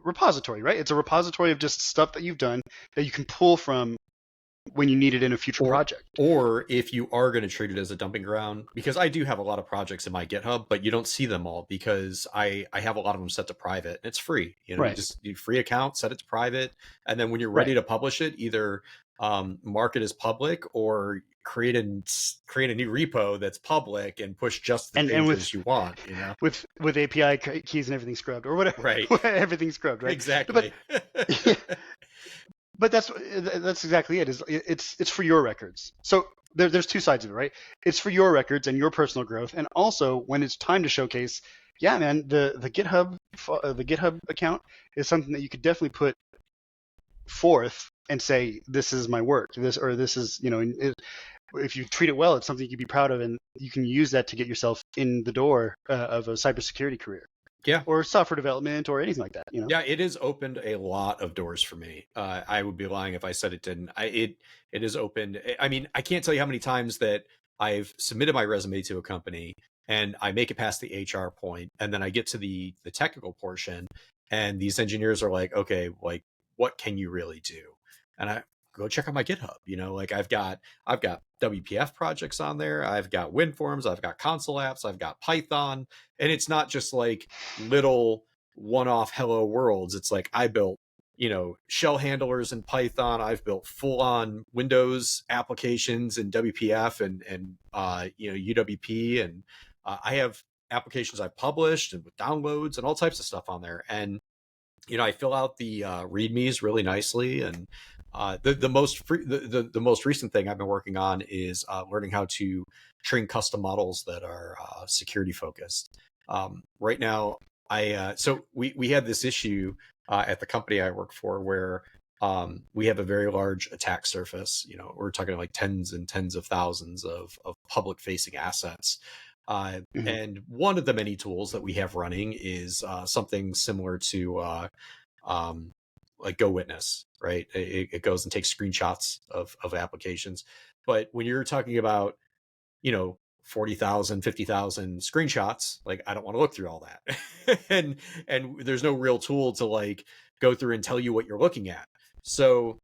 Speaker 2: repository, right? It's a repository of just stuff that you've done that you can pull from when you need it in a future
Speaker 1: or
Speaker 2: project.
Speaker 1: or if you are going to treat it as a dumping ground, because I do have a lot of projects in my GitHub, but you don't see them all because I have a lot of them set to private. It's free. You
Speaker 2: Right.
Speaker 1: just free account, set it to private, and then when you're ready
Speaker 2: Right.
Speaker 1: to publish it, either mark it as public or create a new repo that's public and push just the
Speaker 2: And
Speaker 1: changes you want.
Speaker 2: with API keys and everything scrubbed, or whatever,
Speaker 1: Right.
Speaker 2: everything's scrubbed, right?
Speaker 1: Exactly.
Speaker 2: But that's exactly it. It's for your records. So there's two sides of it, right? It's for your records and your personal growth, and also when it's time to showcase, yeah, man, the GitHub account is something that you could definitely put forth and say, this is my work. This is if you treat it well, it's something you can be proud of, and you can use that to get yourself in the door of a cybersecurity career.
Speaker 1: Yeah.
Speaker 2: Or software development or anything like that.
Speaker 1: Yeah, it has opened a lot of doors for me. I would be lying if I said it didn't. It has opened. I mean, I can't tell you how many times that I've submitted my resume to a company and I make it past the HR point, and then I get to the technical portion, and these engineers are like, "Okay, like, what can you really do?" And I go check out my GitHub. Like I've got WPF projects on there. I've got WinForms. I've got console apps. I've got Python, and it's not just like little one-off hello worlds. It's like I built shell handlers in Python. I've built full-on Windows applications in WPF and UWP, and I have applications I've published and with downloads and all types of stuff on there. And I fill out the readmes really nicely. And the most recent thing I've been working on is learning how to train custom models that are security focused. Right now, so we had this issue at the company I work for where we have a very large attack surface. We're talking like tens and tens of thousands of public facing assets.
Speaker 2: Mhm.
Speaker 1: And one of the many tools that we have running is something similar to like Go Witness, right? It goes and takes screenshots of applications. But when you're talking about, 40,000, 50,000 screenshots, like I don't want to look through all that. and there's no real tool to like go through and tell you what you're looking at. So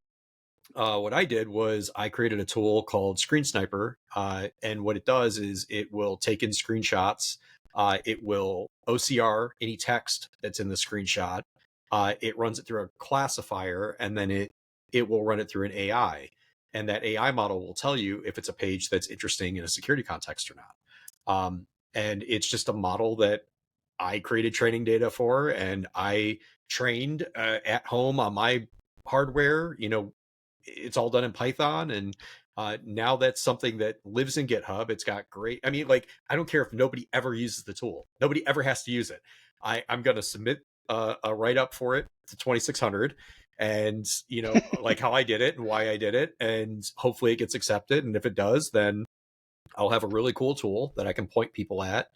Speaker 1: what I did was I created a tool called Screen Sniper, and what it does is it will take in screenshots. It will OCR any text that's in the screenshot. It runs it through a classifier, and then it will run it through an AI, and that AI model will tell you if it's a page that's interesting in a security context or not. And it's just a model that I created training data for, and I trained at home on my hardware. It's all done in Python, and now that's something that lives in GitHub. It's got great. I mean, like I don't care if nobody ever uses the tool. Nobody ever has to use it. I'm going to submit a write up for it to 2600, and like how I did it and why I did it, and hopefully it gets accepted. And if it does, then I'll have a really cool tool that I can point people at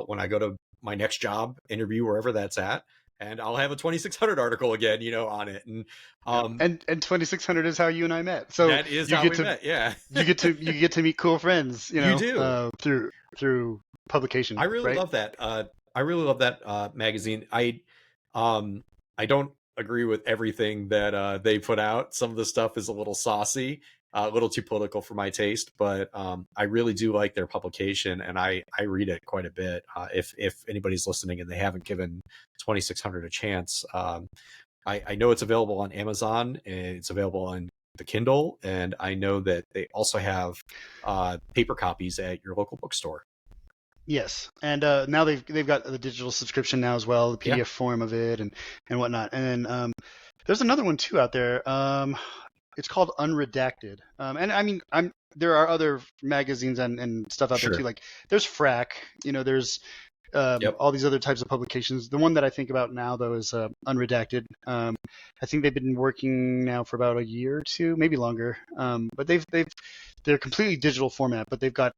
Speaker 1: when I go to my next job interview, wherever that's at. and I'll have a 2600 article again, on it. And
Speaker 2: and 2600 is how you and I met. So
Speaker 1: that is how we met. Yeah.
Speaker 2: you get to meet cool friends,
Speaker 1: You do.
Speaker 2: Through publication.
Speaker 1: I really
Speaker 2: right?
Speaker 1: love that. I really love that magazine. I don't agree with everything that they put out. Some of the stuff is a little saucy, a little too political for my taste, but I really do like their publication, and I read it quite a bit. If anybody's listening and they haven't given 2600 a chance, I know it's available on Amazon, and it's available on the Kindle, and I know that they also have paper copies at your local bookstore.
Speaker 2: Yes, and now they've got the digital subscription now as well, the PDF form of it and whatnot. And then there's another one too out there. It's called Unredacted. And I mean, there are other magazines and stuff out there too. Like there's Frack, there's all these other types of publications. The one that I think about now though is Unredacted. I think they've been working now for about a year or two, maybe longer. But they're completely digital format, but they've got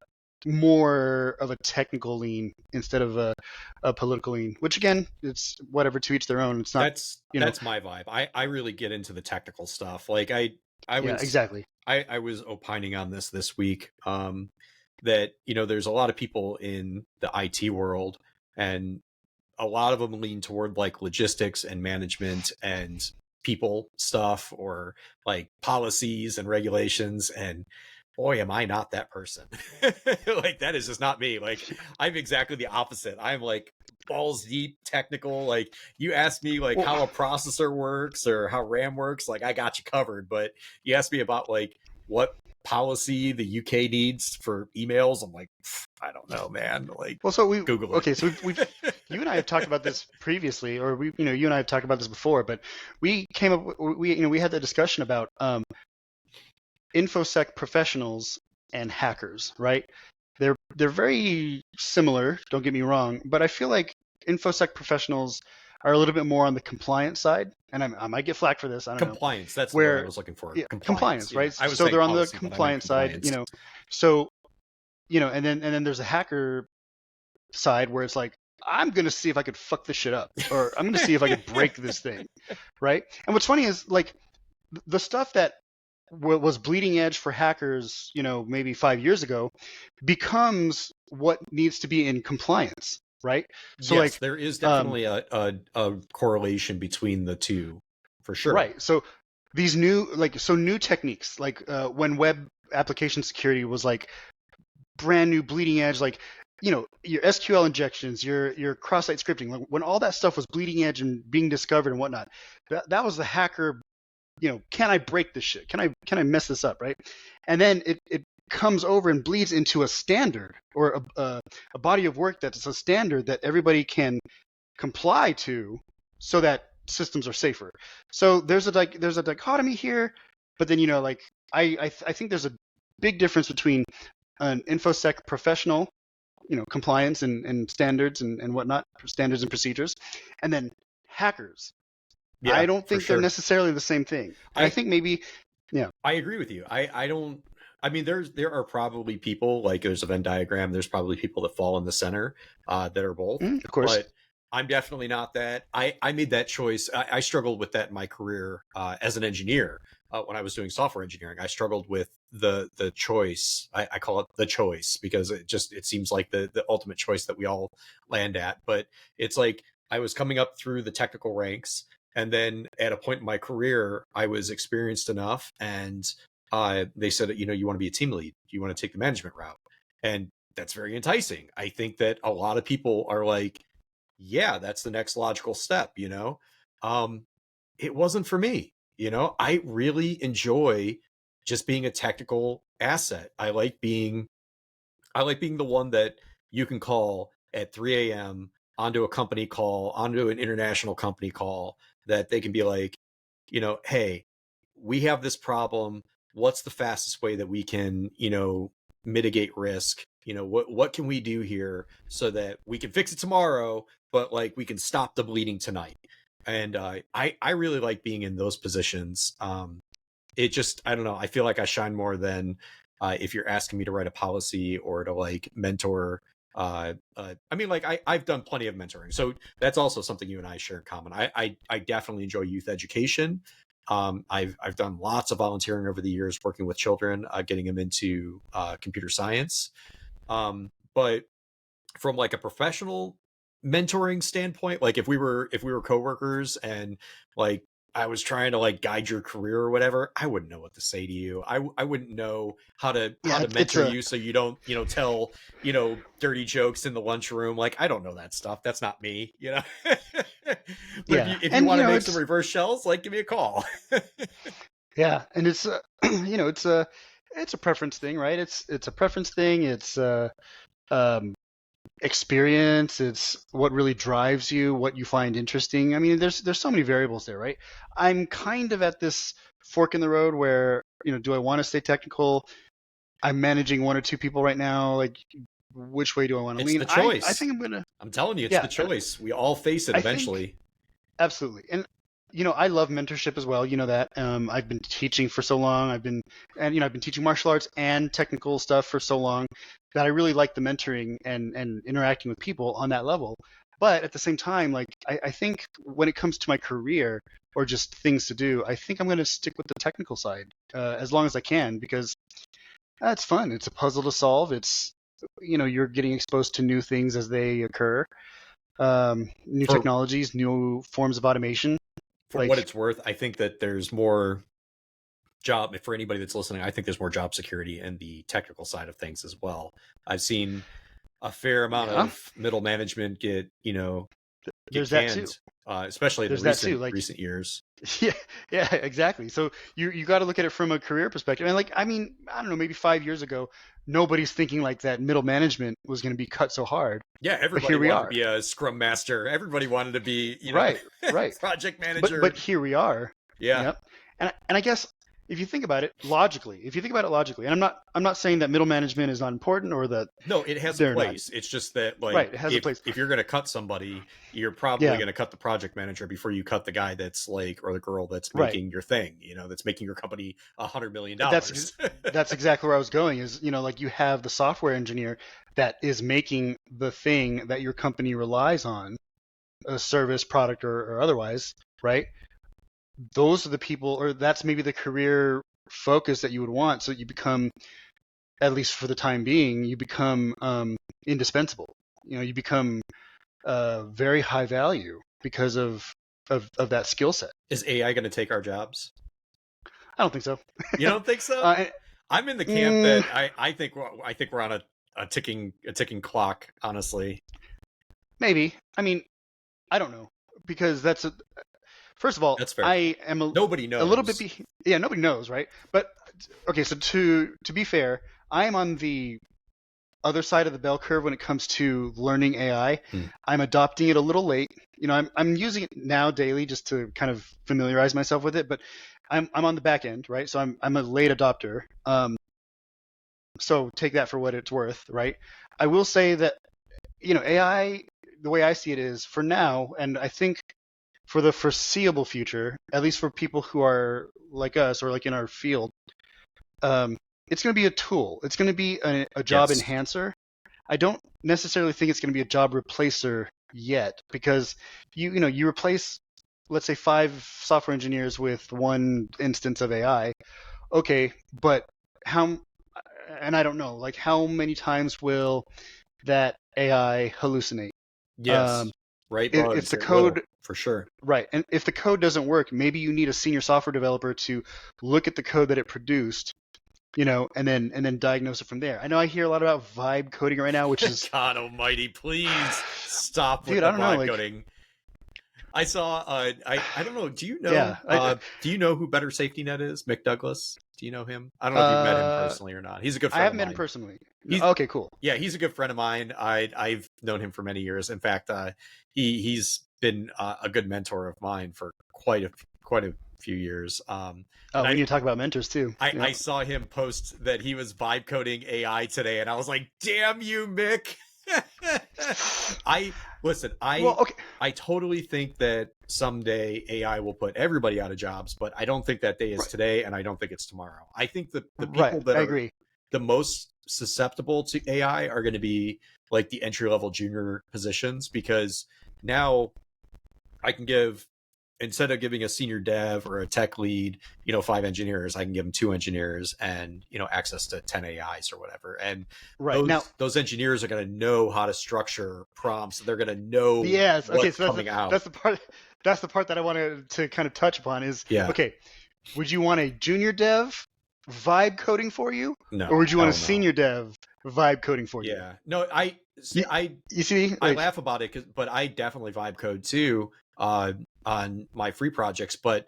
Speaker 2: more of a technical lean instead of a political lean, which again, it's whatever, to each their own. It's not
Speaker 1: that's my vibe. I really get into the technical stuff. Like I was
Speaker 2: exactly.
Speaker 1: I was opining on this week that there's a lot of people in the IT world, and a lot of them lean toward like logistics and management and people stuff, or like policies and regulations, and boy, am I not that person. Like that is just not me. Like I'm exactly the opposite. I'm like balls deep technical. Like you ask me like how a processor works or how RAM works, like I got you covered. But you ask me about like what policy the UK needs for emails, I'm like, I don't know, man. Like,
Speaker 2: well, so
Speaker 1: Google it.
Speaker 2: Okay, so we've you and I have talked about this previously, or you and I have talked about this before, but we came up, we had the discussion about infosec professionals and hackers, right? They're very similar, don't get me wrong, but I feel like infosec professionals are a little bit more on the compliance side, and I might get flack for this. I don't know.
Speaker 1: Compliance, that's the word I was looking for.
Speaker 2: Yeah, compliance, right?
Speaker 1: I was
Speaker 2: so they're on
Speaker 1: policy,
Speaker 2: the compliance side, So, and then there's a hacker side where it's like, I'm going to see if I could fuck this shit up, or I'm going to see if I could break this thing, right? And what's funny is like the stuff that was bleeding edge for hackers, maybe 5 years ago, becomes what needs to be in compliance, right? So
Speaker 1: yes, like there is definitely a correlation between the two, for sure.
Speaker 2: Right. So these new techniques, like when web application security was like brand new bleeding edge, like your SQL injections, your cross-site scripting, like when all that stuff was bleeding edge and being discovered and whatnot, that was the hacker. Can I break this shit? Can I mess this up, right? And then it comes over and bleeds into a standard, or a body of work that's a standard that everybody can comply to, so that systems are safer. So there's a dichotomy here, but then I think there's a big difference between an infosec professional, compliance and standards and whatnot, standards and procedures, and then hackers. Yeah, I don't think they're necessarily the same thing. I think maybe,
Speaker 1: I agree with you. I mean, there are probably people, like there's a Venn diagram. There's probably people that fall in the center that are both.
Speaker 2: Of course.
Speaker 1: But I'm definitely not that. I made that choice. I struggled with that in my career as an engineer. When I was doing software engineering, I struggled with the choice. I call it the choice because it seems like the ultimate choice that we all land at. But it's like I was coming up through the technical ranks, and then at a point in my career, I was experienced enough, and they said, you want to be a team lead, you want to take the management route, and that's very enticing. I think that a lot of people are like, yeah, that's the next logical step. It wasn't for me. I really enjoy just being a technical asset. I like being the one that you can call at 3 a.m. onto a company call, onto an international company call, that they can be like, hey, we have this problem. What's the fastest way that we can, mitigate risk? What can we do here so that we can fix it tomorrow, but like we can stop the bleeding tonight? And I really like being in those positions. It just, I don't know, I feel like I shine more than if you're asking me to write a policy or to like mentor I mean, like I've done plenty of mentoring, so that's also something you and I share in common. I definitely enjoy youth education. I've done lots of volunteering over the years, working with children, getting them into computer science. But from like a professional mentoring standpoint, like if we were coworkers and like I was trying to like guide your career or whatever, I wouldn't know what to say to you. I wouldn't know how
Speaker 2: Yeah,
Speaker 1: to
Speaker 2: it's
Speaker 1: mentor
Speaker 2: a
Speaker 1: you so you don't, tell, dirty jokes in the lunchroom. Like I don't know that stuff. That's not me, But
Speaker 2: yeah,
Speaker 1: if you
Speaker 2: and
Speaker 1: want to make some
Speaker 2: it's
Speaker 1: reverse shells, like give me a call.
Speaker 2: yeah, and it's it's a preference thing, right? It's a preference thing. It's um, experience. It's what really drives you, what you find interesting. I mean, there's so many variables there, right? I'm kind of at this fork in the road where, do I want to stay technical? I'm managing one or two people right now. Like, which way do I want to
Speaker 1: It's
Speaker 2: lean?
Speaker 1: the
Speaker 2: I
Speaker 1: choice.
Speaker 2: think I'm gonna,
Speaker 1: I'm telling you, it's
Speaker 2: yeah,
Speaker 1: the
Speaker 2: and
Speaker 1: choice. We all face it
Speaker 2: I think
Speaker 1: eventually.
Speaker 2: absolutely. And I love mentorship as well. You know that. I've been teaching for so long. I've been teaching martial arts and technical stuff for so long that I really like the mentoring and interacting with people on that level. But at the same time, like I think when it comes to my career or just things to do, I think I'm going to stick with the technical side as long as I can because it's fun. It's a puzzle to solve. It's you're getting exposed to new things as they occur, new
Speaker 1: For
Speaker 2: technologies, new forms of automation.
Speaker 1: for what
Speaker 2: Like,
Speaker 1: it's worth, I think that there's more job for anybody that's listening. I think there's more job security in the technical side of things as well. I've seen a fair amount
Speaker 2: yeah,
Speaker 1: of middle management get
Speaker 2: there's that too.
Speaker 1: canned, especially in the
Speaker 2: There's that too. Like,
Speaker 1: recent years.
Speaker 2: yeah, yeah, exactly. So you got to look at it from a career perspective. And like, I mean, I don't know, maybe 5 years ago, nobody's thinking like that middle management was going to be cut so hard.
Speaker 1: Yeah,
Speaker 2: But
Speaker 1: everybody
Speaker 2: here we
Speaker 1: wanted to
Speaker 2: are.
Speaker 1: be a scrum master. Everybody wanted to be,
Speaker 2: Right, right.
Speaker 1: project
Speaker 2: But
Speaker 1: manager.
Speaker 2: here we are.
Speaker 1: Yeah.
Speaker 2: Yep. And I guess if you think about it logically, and I'm not saying that middle management is not important or that
Speaker 1: No, it has a
Speaker 2: they're not.
Speaker 1: place. It's just that like
Speaker 2: Right, it has a place.
Speaker 1: if you're going to cut somebody, you're probably
Speaker 2: Yeah,
Speaker 1: going to cut the project manager before you cut the guy that's like or the girl that's
Speaker 2: right.
Speaker 1: making your thing, that's making your company
Speaker 2: That's
Speaker 1: $100 million.
Speaker 2: that's exactly where I was going is, like you have the software engineer that is making the thing that your company relies on, a service, product, or otherwise, right? Those are the people, or that's maybe the career focus that you would want. So you become, at least for the time being, you become indispensable. You become very high value because of that skill set.
Speaker 1: Is AI going to take our jobs?
Speaker 2: I don't think so.
Speaker 1: You don't think so?
Speaker 2: uh,
Speaker 1: I'm in the camp
Speaker 2: mm,
Speaker 1: that I think we're on a ticking clock, honestly.
Speaker 2: maybe. I mean, I don't know because first of all,
Speaker 1: That's fair.
Speaker 2: I am
Speaker 1: Nobody
Speaker 2: a little bit
Speaker 1: knows.
Speaker 2: yeah, nobody knows, right? But okay, so to be fair, I am on the other side of the bell curve when it comes to learning AI. I'm adopting it a little late. I'm using it now daily just to kind of familiarize myself with it, but I'm on the back end, right? So I'm a late adopter. So take that for what it's worth, right? I will say that AI, the way I see it is for now, and I think for the foreseeable future, at least for people who are like us or like in our field, it's going to be a tool. It's going to be a job
Speaker 1: Yes.
Speaker 2: enhancer. I don't necessarily think it's going to be a job replacer yet because you replace, let's say, 5 software engineers with one instance of AI. Okay, but how? And I don't know, like how many times will that AI hallucinate?
Speaker 1: Yes. Right
Speaker 2: If
Speaker 1: bugs,
Speaker 2: the
Speaker 1: it will,
Speaker 2: code
Speaker 1: for sure.
Speaker 2: Right. And if the code doesn't work, maybe you need a senior software developer to look at the code that it produced, and then diagnose it from there. I know I hear a lot about vibe coding right now, which is
Speaker 1: God almighty, please stop with
Speaker 2: dude, I
Speaker 1: the
Speaker 2: don't know,
Speaker 1: vibe
Speaker 2: like
Speaker 1: coding. I saw I don't know,
Speaker 2: yeah,
Speaker 1: do you know who Better Safety Net is? Mick Douglas? Do you know him? I don't know if you've met him
Speaker 2: uh
Speaker 1: personally or not. He's a good
Speaker 2: I
Speaker 1: friend of
Speaker 2: haven't met him
Speaker 1: mine.
Speaker 2: personally.
Speaker 1: He's
Speaker 2: Okay, cool.
Speaker 1: Yeah, he's a good friend of mine. I've known him for many years. In fact, he's been a good mentor of mine for quite a few years.
Speaker 2: Oh,
Speaker 1: And
Speaker 2: we need to talk about mentors too.
Speaker 1: I
Speaker 2: Yep.
Speaker 1: saw him post that he was vibe coding AI today, and I was like, "Damn you, Mick!"
Speaker 2: Well, okay.
Speaker 1: I totally think that someday AI will put everybody out of jobs, but I don't think that day is
Speaker 2: Right.
Speaker 1: today, and I don't think it's tomorrow. I think that the
Speaker 2: Right.
Speaker 1: people that
Speaker 2: I
Speaker 1: are
Speaker 2: agree.
Speaker 1: the most susceptible to AI are going to be like the entry level junior positions, because now I can give, instead of giving a senior dev or a tech lead, 5 engineers, I can give them 2 engineers and, access to 10 AIs or whatever. And
Speaker 2: Right. Now,
Speaker 1: those engineers are going to know how to structure prompts. They're going to know
Speaker 2: yes. Okay.
Speaker 1: what's
Speaker 2: So
Speaker 1: coming out.
Speaker 2: that's the part. That's the part that I wanted to kind of touch upon. Is
Speaker 1: Yeah.
Speaker 2: okay. Would you want a junior dev vibe coding for you,
Speaker 1: No.
Speaker 2: or would you want a
Speaker 1: hell no.
Speaker 2: senior dev vibe coding for you?
Speaker 1: Yeah. No, I see.
Speaker 2: You see,
Speaker 1: I
Speaker 2: like,
Speaker 1: laugh about it, but I definitely vibe code too on my free projects. But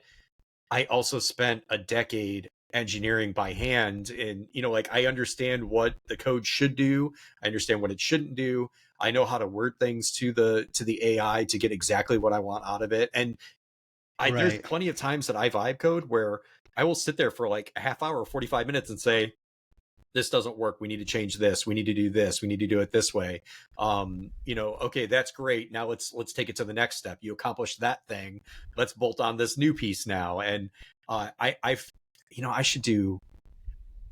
Speaker 1: I also spent a decade engineering by hand, and like, I understand what the code should do. I understand what it shouldn't do. I know how to word things to the AI to get exactly what I want out of it. And there's
Speaker 2: right.
Speaker 1: plenty of times that I vibe code where I will sit there for like a half hour or 45 minutes and say, this doesn't work. We need to change this. We need to do this. We need to do it this way. Okay, that's great. Now let's take it to the next step. You accomplished that thing. Let's bolt on this new piece now. And I should do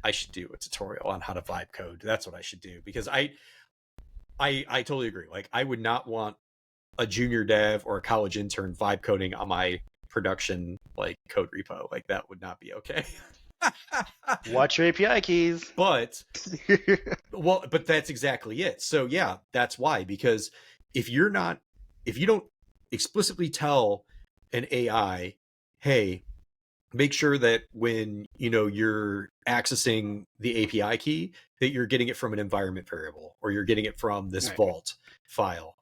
Speaker 1: a tutorial on how to vibe code. That's what I should do, because I totally agree. Like, I would not want a junior dev or a college intern vibe coding on my production like code repo. Like, that would not be okay.
Speaker 2: Watch your API keys.
Speaker 1: But that's exactly it. So yeah, that's why, because if you don't explicitly tell an AI, hey, make sure that when you're accessing the API key, that you're getting it from an environment variable, or you're getting it from this vault file.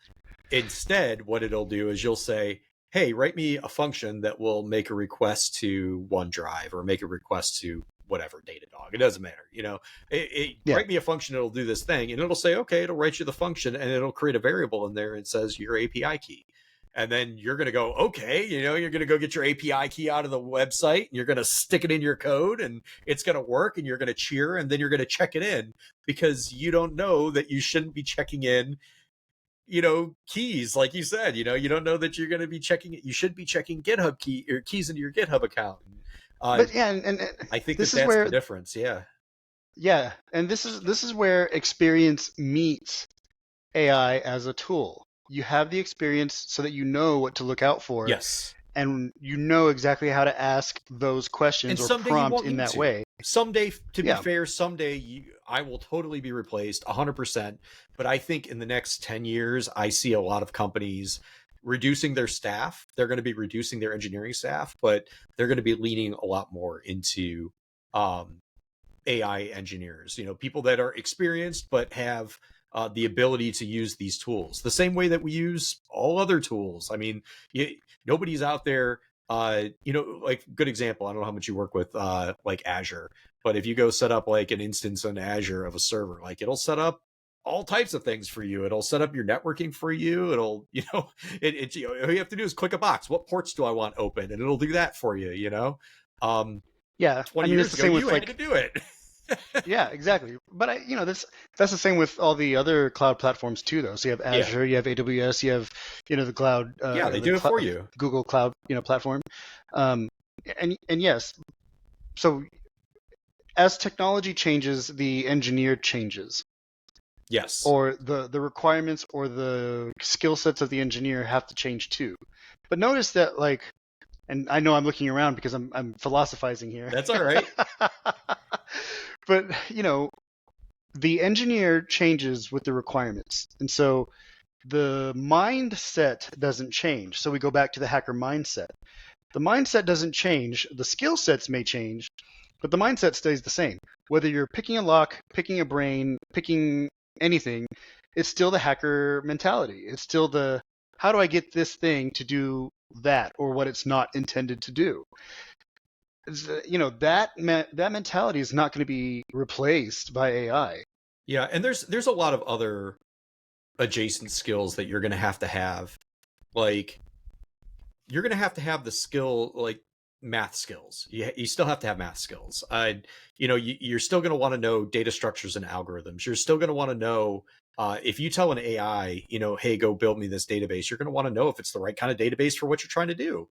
Speaker 1: Instead, what it'll do is you'll say, hey, write me a function that will make a request to OneDrive, or make a request to whatever, Datadog. It doesn't matter. Write me a function that'll do this thing, and it'll say, okay, it'll write you the function, and it'll create a variable in there and says your API key. And then you're going to go, okay, you're going to go get your API key out of the website, and you're going to stick it in your code, and it's going to work, and you're going to cheer, and then you're going to check it in, because you don't know that you shouldn't be checking in keys, like you said. You don't know that you're going to be checking it. You should be checking GitHub keys into your GitHub account.
Speaker 2: But yeah, and
Speaker 1: I think
Speaker 2: this
Speaker 1: that's
Speaker 2: is where
Speaker 1: the difference.
Speaker 2: Yeah, and this is where experience meets AI as a tool. You have the experience so that you know what to look out for.
Speaker 1: Yes.
Speaker 2: And you know exactly how to ask those questions or prompt in that way.
Speaker 1: Someday, to be fair, I will totally be replaced 100%. But I think in the next 10 years, I see a lot of companies reducing their staff. They're going to be reducing their engineering staff, but they're going to be leaning a lot more into AI engineers, people that are experienced but have the ability to use these tools the same way that we use all other tools. I mean, nobody's out there, like, good example, I don't know how much you work with like Azure, but if you go set up like an instance on Azure of a server, like, it'll set up all types of things for you. It'll set up your networking for you. It'll, all you have to do is click a box. What ports do I want open? And it'll do that for you,
Speaker 2: Yeah.
Speaker 1: 20 years ago, you had to do it.
Speaker 2: Yeah, exactly. But that's the same with all the other cloud platforms too, though. So you have Azure, you have AWS, you have the cloud.
Speaker 1: They do it for you.
Speaker 2: Google Cloud, platform. And yes, so as technology changes, the engineer changes.
Speaker 1: Yes.
Speaker 2: Or the requirements or the skill sets of the engineer have to change too. But notice that, like, and I know I'm looking around because I'm philosophizing here.
Speaker 1: That's all right.
Speaker 2: But the engineer changes with the requirements, and so the mindset doesn't change. So we go back to the hacker mindset. The mindset doesn't change. The skill sets may change, but the mindset stays the same. Whether you're picking a lock, picking a brain, picking anything, it's still the hacker mentality. It's still the, how do I get this thing to do that, or what it's not intended to do? That mentality is not going to be replaced by AI.
Speaker 1: Yeah, and there's a lot of other adjacent skills that you're going to have. Like, you're going to have the skill, like math skills. You still have to have math skills. You're still going to want to know data structures and algorithms. You're still going to want to know, if you tell an AI, hey, go build me this database, you're going to want to know if it's the right kind of database for what you're trying to do.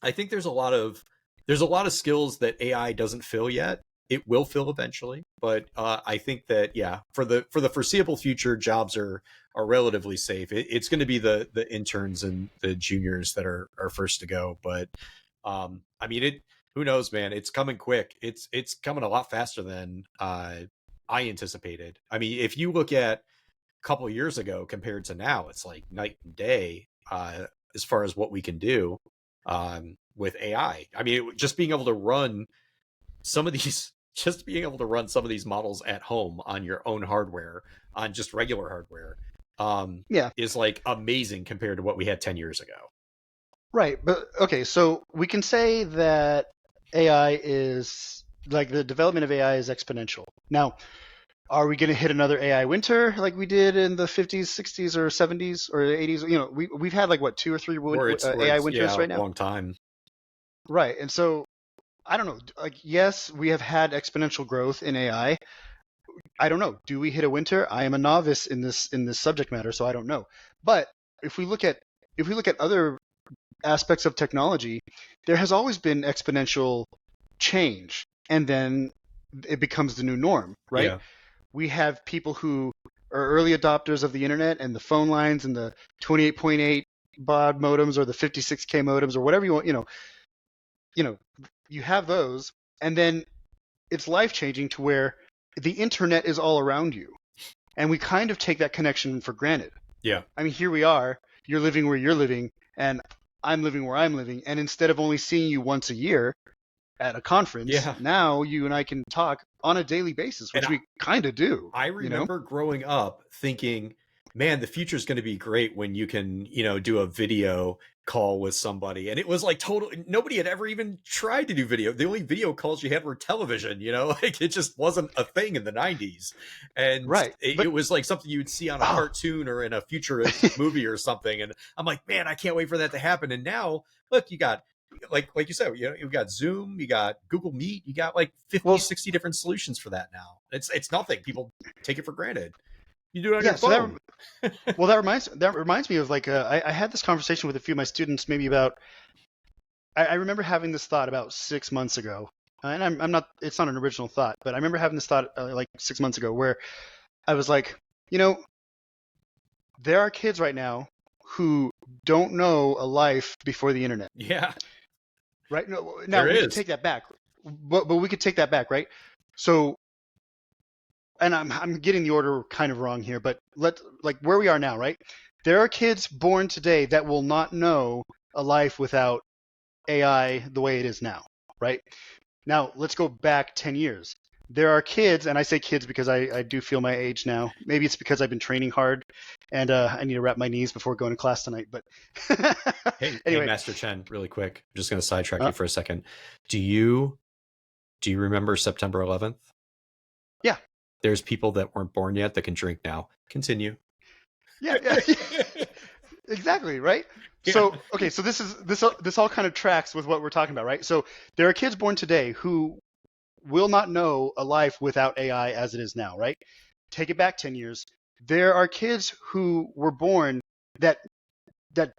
Speaker 1: I think there's a lot of skills that AI doesn't fill yet. it will fill eventually, but I think that for the foreseeable future, jobs are relatively safe. It's going to be the interns and the juniors that are first to go. But I mean, it. Who knows, man? It's coming quick. It's coming a lot faster than I anticipated. I mean, if you look at a couple of years ago compared to now, it's like night and day as far as what we can do with AI. I mean, just being able to run some of these just being able to run some of these models at home on your own hardware, on just regular hardware, is like amazing compared to what we had 10 years ago.
Speaker 2: Right. But okay, so we can say that AI is like the development of AI is exponential. Now, are we going to hit another AI winter like we did in the 50s, 60s, or 70s, or 80s? You know, we've had like what 2 or 3 AI winters right now.
Speaker 1: Long time.
Speaker 2: Right. And so I don't know. Like, yes, we have had exponential growth in AI. I don't know. Do we hit a winter? I am a novice in this subject matter, so I don't know. But if we look at other aspects of technology, there has always been exponential change, and then it becomes the new norm, right?
Speaker 1: Yeah.
Speaker 2: We have people who are early adopters of the internet and the phone lines and the 28.8 baud modems or the 56K modems or whatever you want, you have those, and then it's life-changing to where the internet is all around you, and we kind of take that connection for granted.
Speaker 1: Yeah.
Speaker 2: I mean, here we are, you're living where you're living, and I'm living where I'm living, and instead of only seeing you once a year at a conference, now you and I can talk on a daily basis, which we kind of do.
Speaker 1: I remember growing up thinking, man, the future is going to be great when you can, do a video call with somebody. And it was like nobody had ever even tried to do video. The only video calls you had were television, like it just wasn't a thing in the 90s. And it was like something you would see on a cartoon or in a futurist movie or something. And I'm like, man, I can't wait for that to happen. And now, look, you got, like you said, you got Zoom, you got Google Meet, you got like 50, 60 different solutions for that now. It's nothing. People take it for granted. You do it on your phone.
Speaker 2: That reminds me of like I had this conversation with a few of my students maybe about. I remember having this thought about 6 months ago, and I'm not. It's not an original thought, but I remember having this thought like 6 months ago where I was like, there are kids right now who don't know a life before the internet.
Speaker 1: Yeah.
Speaker 2: Right. No, now we could take that back, but we could take that back, right? So. And I'm getting the order kind of wrong here, but like where we are now, right? There are kids born today that will not know a life without AI the way it is now, right? Now, let's go back 10 years. There are kids, and I say kids because I do feel my age now. Maybe it's because I've been training hard, and I need to wrap my knees before going to class tonight. But
Speaker 1: anyway, hey, Master Chen, really quick. I'm just going to sidetrack you for a second. Do you remember September 11th?
Speaker 2: Yeah.
Speaker 1: There's people that weren't born yet that can drink now. Continue.
Speaker 2: Yeah. Exactly, right? Yeah. So, okay, so this all kind of tracks with what we're talking about, right? So there are kids born today who will not know a life without AI as it is now, right? Take it back 10 years. There are kids who were born that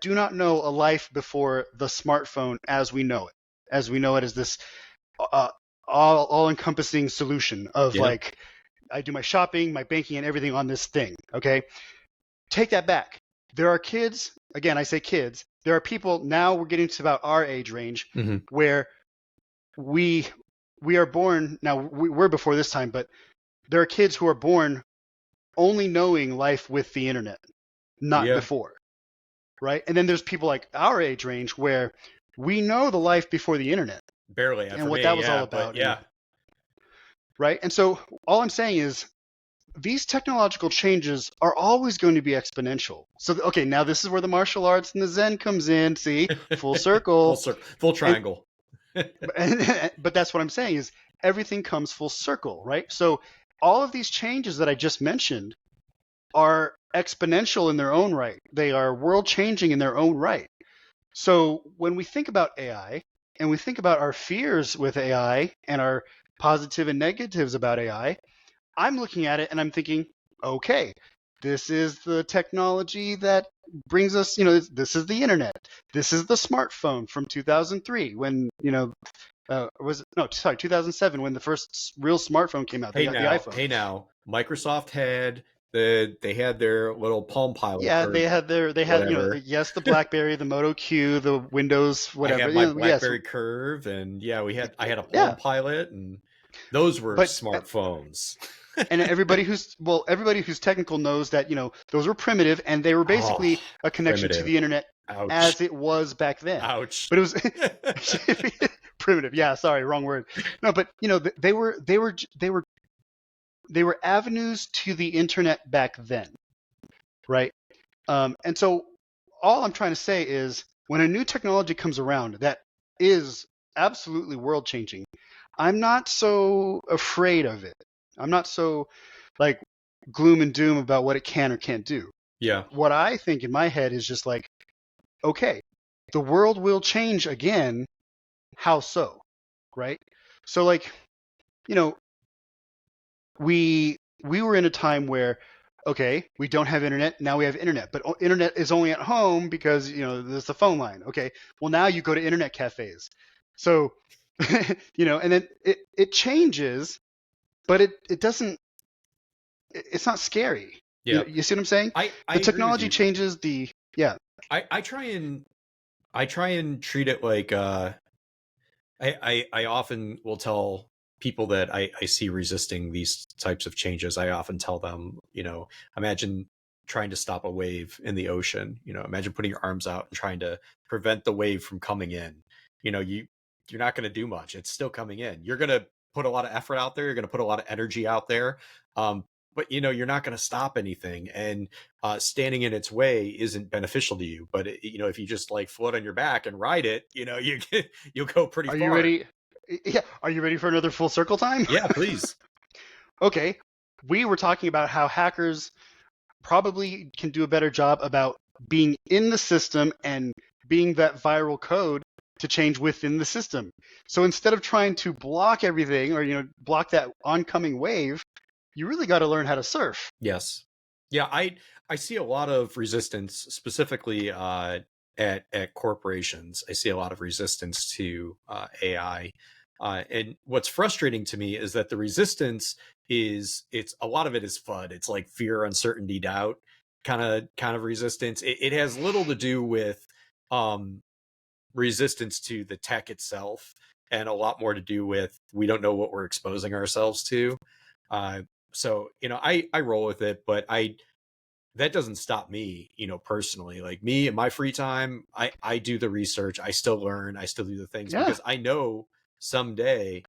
Speaker 2: do not know a life before the smartphone as we know it. As we know it as this all-encompassing solution of like, I do my shopping, my banking, and everything on this thing, okay? Take that back. There are kids, again, I say kids, there are people, now we're getting to about our age range, where we are born, now we're before this time, but there are kids who are born only knowing life with the internet, not before, right? And then there's people like our age range where we know the life before the internet.
Speaker 1: Barely.
Speaker 2: And what that was all about. Right? And so all I'm saying is these technological changes are always going to be exponential. So, okay, now this is where the martial arts and the Zen comes in. See, full circle.
Speaker 1: Full triangle.
Speaker 2: But that's what I'm saying is everything comes full circle, right? So all of these changes that I just mentioned are exponential in their own right. They are world-changing in their own right. So when we think about AI and we think about our fears with AI and our positive and negatives about AI, I'm looking at it and I'm thinking, okay, this is the technology that brings us, this is the internet. This is the smartphone from 2003 when, Was it, no, sorry, 2007 when the first real smartphone came out, the iPhone.
Speaker 1: Hey now, Microsoft had they had their little Palm Pilot
Speaker 2: Yeah,
Speaker 1: or
Speaker 2: they had,
Speaker 1: whatever.
Speaker 2: yes, the BlackBerry, the Moto Q, the Windows,
Speaker 1: I
Speaker 2: whatever.
Speaker 1: had my
Speaker 2: Yes,
Speaker 1: BlackBerry Curve, and yeah, I had a Palm
Speaker 2: yeah.
Speaker 1: Pilot, and those were
Speaker 2: But
Speaker 1: smartphones.
Speaker 2: and everybody who's technical knows that, those were primitive and they were
Speaker 1: Oh,
Speaker 2: basically a connection to
Speaker 1: primitive.
Speaker 2: the internet
Speaker 1: Ouch.
Speaker 2: as it was back then.
Speaker 1: Ouch.
Speaker 2: But it was primitive. Yeah, sorry, wrong word. No, but they were avenues to the internet back then, right? And so all I'm trying to say is when a new technology comes around that is absolutely world changing, I'm not so afraid of it. I'm not so like gloom and doom about what it can or can't do.
Speaker 1: Yeah.
Speaker 2: What I think in my head is just like, okay, the world will change again. How so? Right? So like, you know, we were in a time where, okay, we don't have internet, now we have internet, but internet is only at home because there's the phone line. Okay, well now you go to internet cafes. So and then it changes, but it doesn't, it's not scary.
Speaker 1: Yeah.
Speaker 2: You see what I'm saying?
Speaker 1: I
Speaker 2: The
Speaker 1: agree with
Speaker 2: technology
Speaker 1: you.
Speaker 2: changes the, yeah.
Speaker 1: I try and treat it like I often will tell people that I see resisting these types of changes. I often tell them, imagine trying to stop a wave in the ocean. Imagine putting your arms out and trying to prevent the wave from coming in. You're not going to do much. It's still coming in. You're going to put a lot of effort out there. You're going to put a lot of energy out there. But you're not going to stop anything, and standing in its way isn't beneficial to you. But if you just like float on your back and ride it, you'll go pretty
Speaker 2: Are you
Speaker 1: far.
Speaker 2: ready? Yeah. Are you ready for another full circle time?
Speaker 1: Yeah, please.
Speaker 2: Okay. We were talking about how hackers probably can do a better job about being in the system and being that viral code to change within the system. So instead of trying to block everything or block that oncoming wave, you really got to learn how to surf.
Speaker 1: Yes. Yeah, I see a lot of resistance, specifically at corporations. I see a lot of resistance to AI. And what's frustrating to me is that the resistance it's a lot of it is FUD. It's like fear, uncertainty, doubt kind of resistance. It has little to do with um, resistance to the tech itself, and a lot more to do with we don't know what we're exposing ourselves to. Uh, so I roll with it, but that doesn't stop me, personally. Like me in my free time, I do the research, I still learn, I still do the things
Speaker 2: Yeah.
Speaker 1: because I know someday,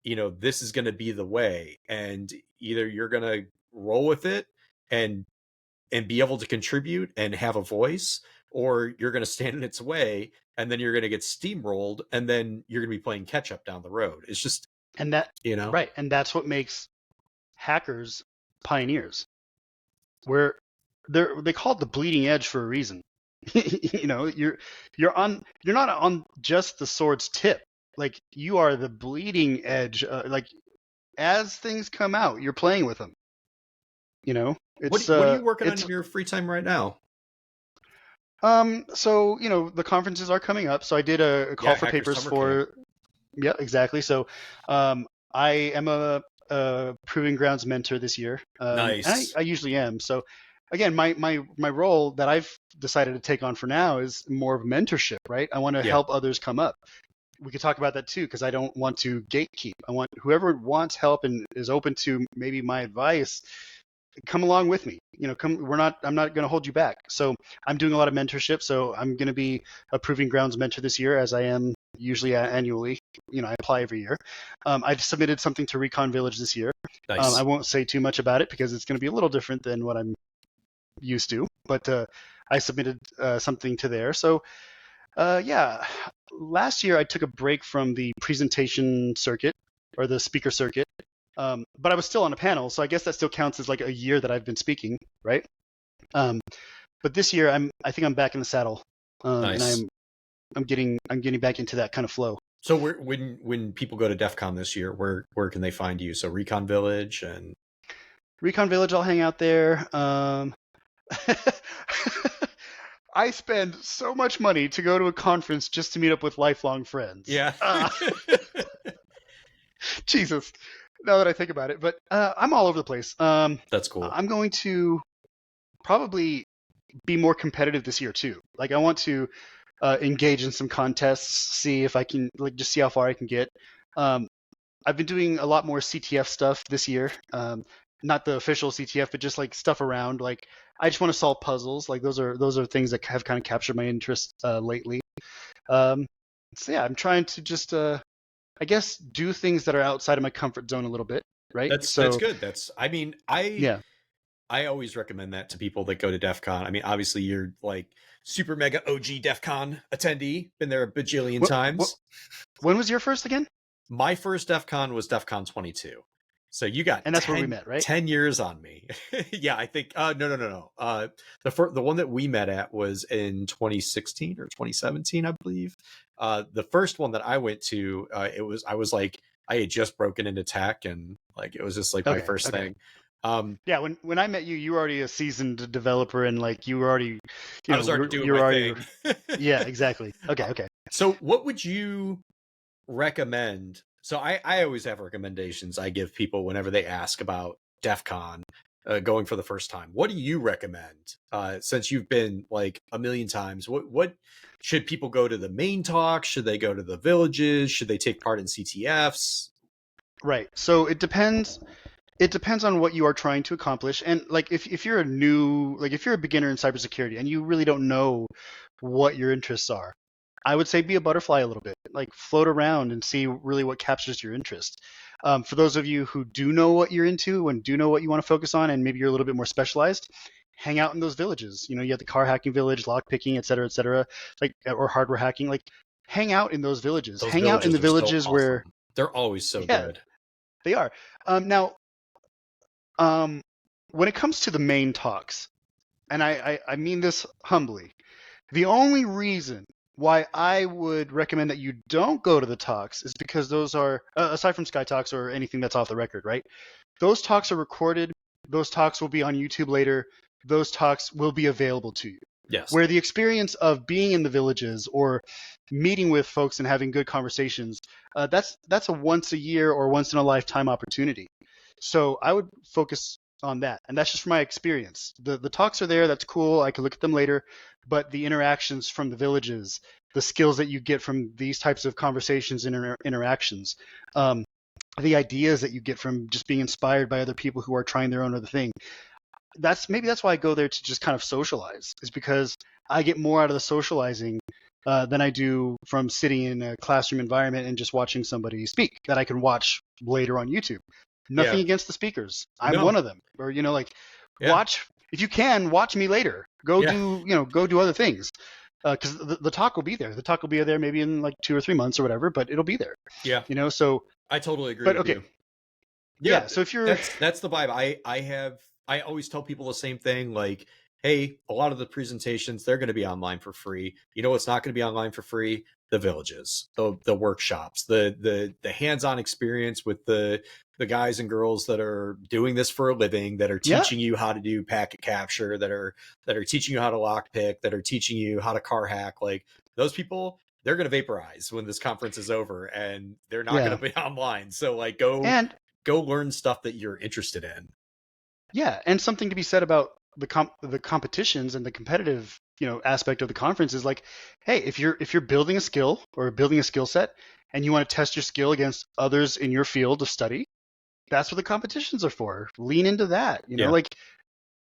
Speaker 1: this is going to be the way, and either you're going to roll with it and be able to contribute and have a voice, or you're going to stand in its way and then you're going to get steamrolled and then you're going to be playing catch up down the road. It's just,
Speaker 2: And that,
Speaker 1: you know,
Speaker 2: right. And that's what makes hackers pioneers. Where they call it the bleeding edge for a reason. You're not on just the sword's tip. Like you are the bleeding edge. Like as things come out, you're playing with them. It's
Speaker 1: what are you working on
Speaker 2: it's
Speaker 1: in your free time right now?
Speaker 2: so the conferences are coming up. So I did a call
Speaker 1: Yeah,
Speaker 2: for
Speaker 1: Hacker
Speaker 2: papers
Speaker 1: Summer
Speaker 2: for,
Speaker 1: Camp.
Speaker 2: yeah, exactly. So I am a Proving Grounds mentor this year. And
Speaker 1: Nice.
Speaker 2: I usually am. So again, my role that I've decided to take on for now is more of mentorship, right? I want to
Speaker 1: Yeah.
Speaker 2: help others come up. We could talk about that too, because I don't want to gatekeep. I want whoever wants help and is open to maybe my advice, come along with me. I'm not going to hold you back. So I'm doing a lot of mentorship. So I'm going to be a Proving Grounds mentor this year, as I am usually annually. I apply every year. I've submitted something to Recon Village this year.
Speaker 1: Nice.
Speaker 2: I won't say too much about it because it's going to be a little different than what I'm used to. But I submitted something to there. So yeah, last year I took a break from the presentation circuit or the speaker circuit, but I was still on a panel, so I guess that still counts as like a year that I've been speaking, right? But this year I think I'm back in the saddle,
Speaker 1: Nice.
Speaker 2: and I'm getting back into that kind of flow.
Speaker 1: So when people go to DEF CON this year, where can they find you? So Recon Village and
Speaker 2: Recon Village, I'll hang out there. I spend so much money to go to a conference just to meet up with lifelong friends.
Speaker 1: Yeah.
Speaker 2: Jesus, now that I think about it. But I'm all over the place.
Speaker 1: That's cool.
Speaker 2: I'm going to probably be more competitive this year too. Like I want to engage in some contests, see if I can like just see how far I can get. I've been doing a lot more CTF stuff this year. Not the official CTF, but just like stuff around. Like I just want to solve puzzles. Like those are things that have kind of captured my interest lately. So yeah, I'm trying to just I guess do things that are outside of my comfort zone a little bit, right?
Speaker 1: That's good. I mean,
Speaker 2: Yeah.
Speaker 1: I always recommend that to people that go to DEF CON. I mean, obviously you're like super mega OG DEF CON attendee, been there a bajillion times.
Speaker 2: When was your first again?
Speaker 1: My first DEF CON was DEF CON 22. So you got
Speaker 2: And that's where we met, right?
Speaker 1: 10 years on me. Yeah, I think no. The one that we met at was in 2016 or 2017, I believe. The first one that I went to, I was like I had just broken into tech and like it was just like my first thing.
Speaker 2: Yeah, when I met you, you were already a seasoned developer and like you were already
Speaker 1: I was already doing my thing.
Speaker 2: Yeah, exactly. Okay.
Speaker 1: So what would you recommend? So I always have recommendations I give people whenever they ask about DEF CON going for the first time. What do you recommend? Since you've been like a million times, what should people go to the main talk? Should they go to the villages? Should they take part in CTFs?
Speaker 2: Right. So it depends on what you are trying to accomplish. And like if you're if you're a beginner in cybersecurity and you really don't know what your interests are, I would say be a butterfly a little bit, like float around and see really what captures your interest. For those of you who do know what you're into and do know what you want to focus on, and maybe you're a little bit more specialized, hang out in those villages. You have the car hacking village, lock picking, et cetera, like or hardware hacking. Like hang out in those villages. Hang out in the villages where
Speaker 1: they're always so good.
Speaker 2: They are. Now, when it comes to the main talks, and I mean this humbly, the only reason why I would recommend that you don't go to the talks is because those are, aside from Sky Talks or anything that's off the record, right? Those talks are recorded. Those talks will be on YouTube later. Those talks will be available to you.
Speaker 1: Yes.
Speaker 2: Where the experience of being in the villages or meeting with folks and having good conversations, that's a once a year or once in a lifetime opportunity. So I would focus on that. And that's just from my experience. The talks are there. That's cool. I can look at them later. But the interactions from the villages, the skills that you get from these types of conversations and interactions, the ideas that you get from just being inspired by other people who are trying their own other thing. That's why I go there to just kind of socialize, is because I get more out of the socializing than I do from sitting in a classroom environment and just watching somebody speak that I can watch later on YouTube. Nothing against the speakers. I'm one of them. Or watch, if you can, watch me later. Go do other things. Because the talk will be there. The talk will be there maybe in like 2 or 3 months or whatever, but it'll be there.
Speaker 1: Yeah.
Speaker 2: So
Speaker 1: I totally agree with you.
Speaker 2: Yeah. So if you're
Speaker 1: that's the vibe. I always tell people the same thing. Like, hey, a lot of the presentations, they're going to be online for free. You know what's not going to be online for free? The villages, the workshops, the hands-on experience with the guys and girls that are doing this for a living, that are teaching you how to do packet capture, that are teaching you how to lockpick, that are teaching you how to car hack. Like those people, they're going to vaporize when this conference is over, and they're not going to be online. So like go learn stuff that you're interested in.
Speaker 2: Yeah, and something to be said about the competitions and the competitive aspect of the conference is like, hey, if you're building a skill or building a skill set and you want to test your skill against others in your field of study, that's what the competitions are for. Lean into that. Like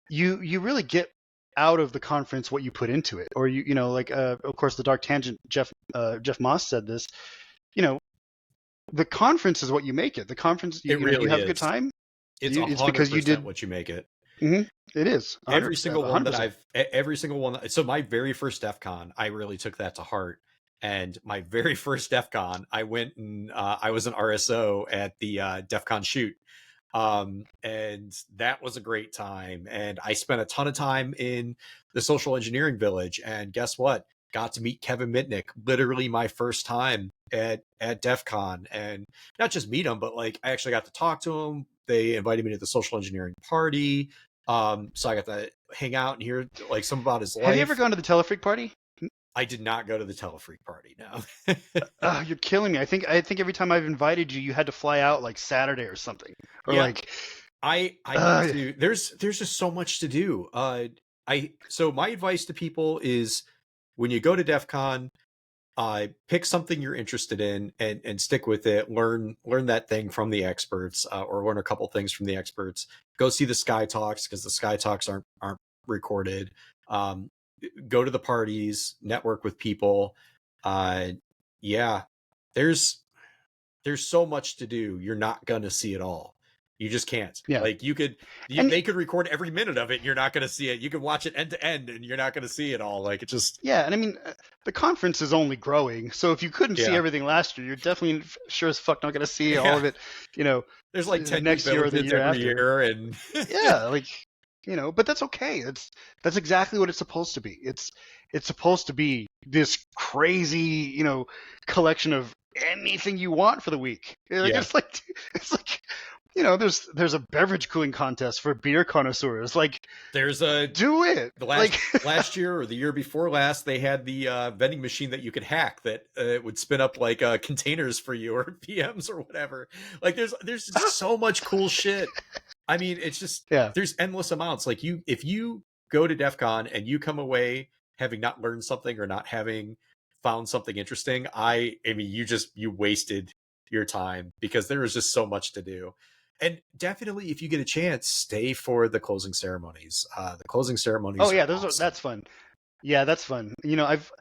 Speaker 2: you really get out of the conference what you put into it. Or of course the dark tangent, Jeff Moss said this. The conference is what you make it. The conference, you have a good time.
Speaker 1: It's because you did what you make it.
Speaker 2: Mm-hmm. It is 100%,
Speaker 1: every single one. So my very first DEF CON, I really took that to heart. And my very first DEF CON, I went and I was an RSO at the DEF CON shoot. And that was a great time. And I spent a ton of time in the social engineering village. And guess what? Got to meet Kevin Mitnick, literally my first time at DEF CON. And not just meet him, but like I actually got to talk to him. They invited me to the social engineering party. So I got to hang out and hear like some about his life.
Speaker 2: Have you ever gone to the Telefreak party?
Speaker 1: I did not go to the Telefreak party. No.
Speaker 2: You're killing me. I think every time I've invited you, you had to fly out like Saturday or something, or
Speaker 1: Yeah.
Speaker 2: like
Speaker 1: I need to. There's just so much to do. So my advice to people is when you go to DEF CON, pick something you're interested in and stick with it. Learn that thing from the experts, or learn a couple things from the experts. Go see the Sky Talks, because the Sky Talks aren't recorded. Go to the parties, network with people. Yeah, there's so much to do. You're not gonna see it all. You just can't.
Speaker 2: Yeah.
Speaker 1: Like they could record every minute of it and you're not going to see it. You can watch it end to end and you're not going to see it all. Like it just.
Speaker 2: Yeah. And I mean, the conference is only growing. So if you couldn't see everything last year, you're definitely sure as fuck not going to see all of it,
Speaker 1: there's like 10
Speaker 2: next year or the year
Speaker 1: every
Speaker 2: after.
Speaker 1: year. And
Speaker 2: yeah, like, but that's okay. That's exactly what it's supposed to be. It's supposed to be this crazy, collection of anything you want for the week. It's like there's a beverage cooling contest for beer connoisseurs. Like, do it.
Speaker 1: Last year or the year before last, they had the vending machine that you could hack that would spin up like containers for you or PMs or whatever. Like there's just so much cool shit. I mean, it's just there's endless amounts. Like if you go to DEF CON and you come away having not learned something or not having found something interesting, I mean, you wasted your time, because there is just so much to do. And definitely, if you get a chance, stay for the closing ceremonies. The closing ceremonies.
Speaker 2: Oh yeah, that's fun. Yeah, that's fun. I've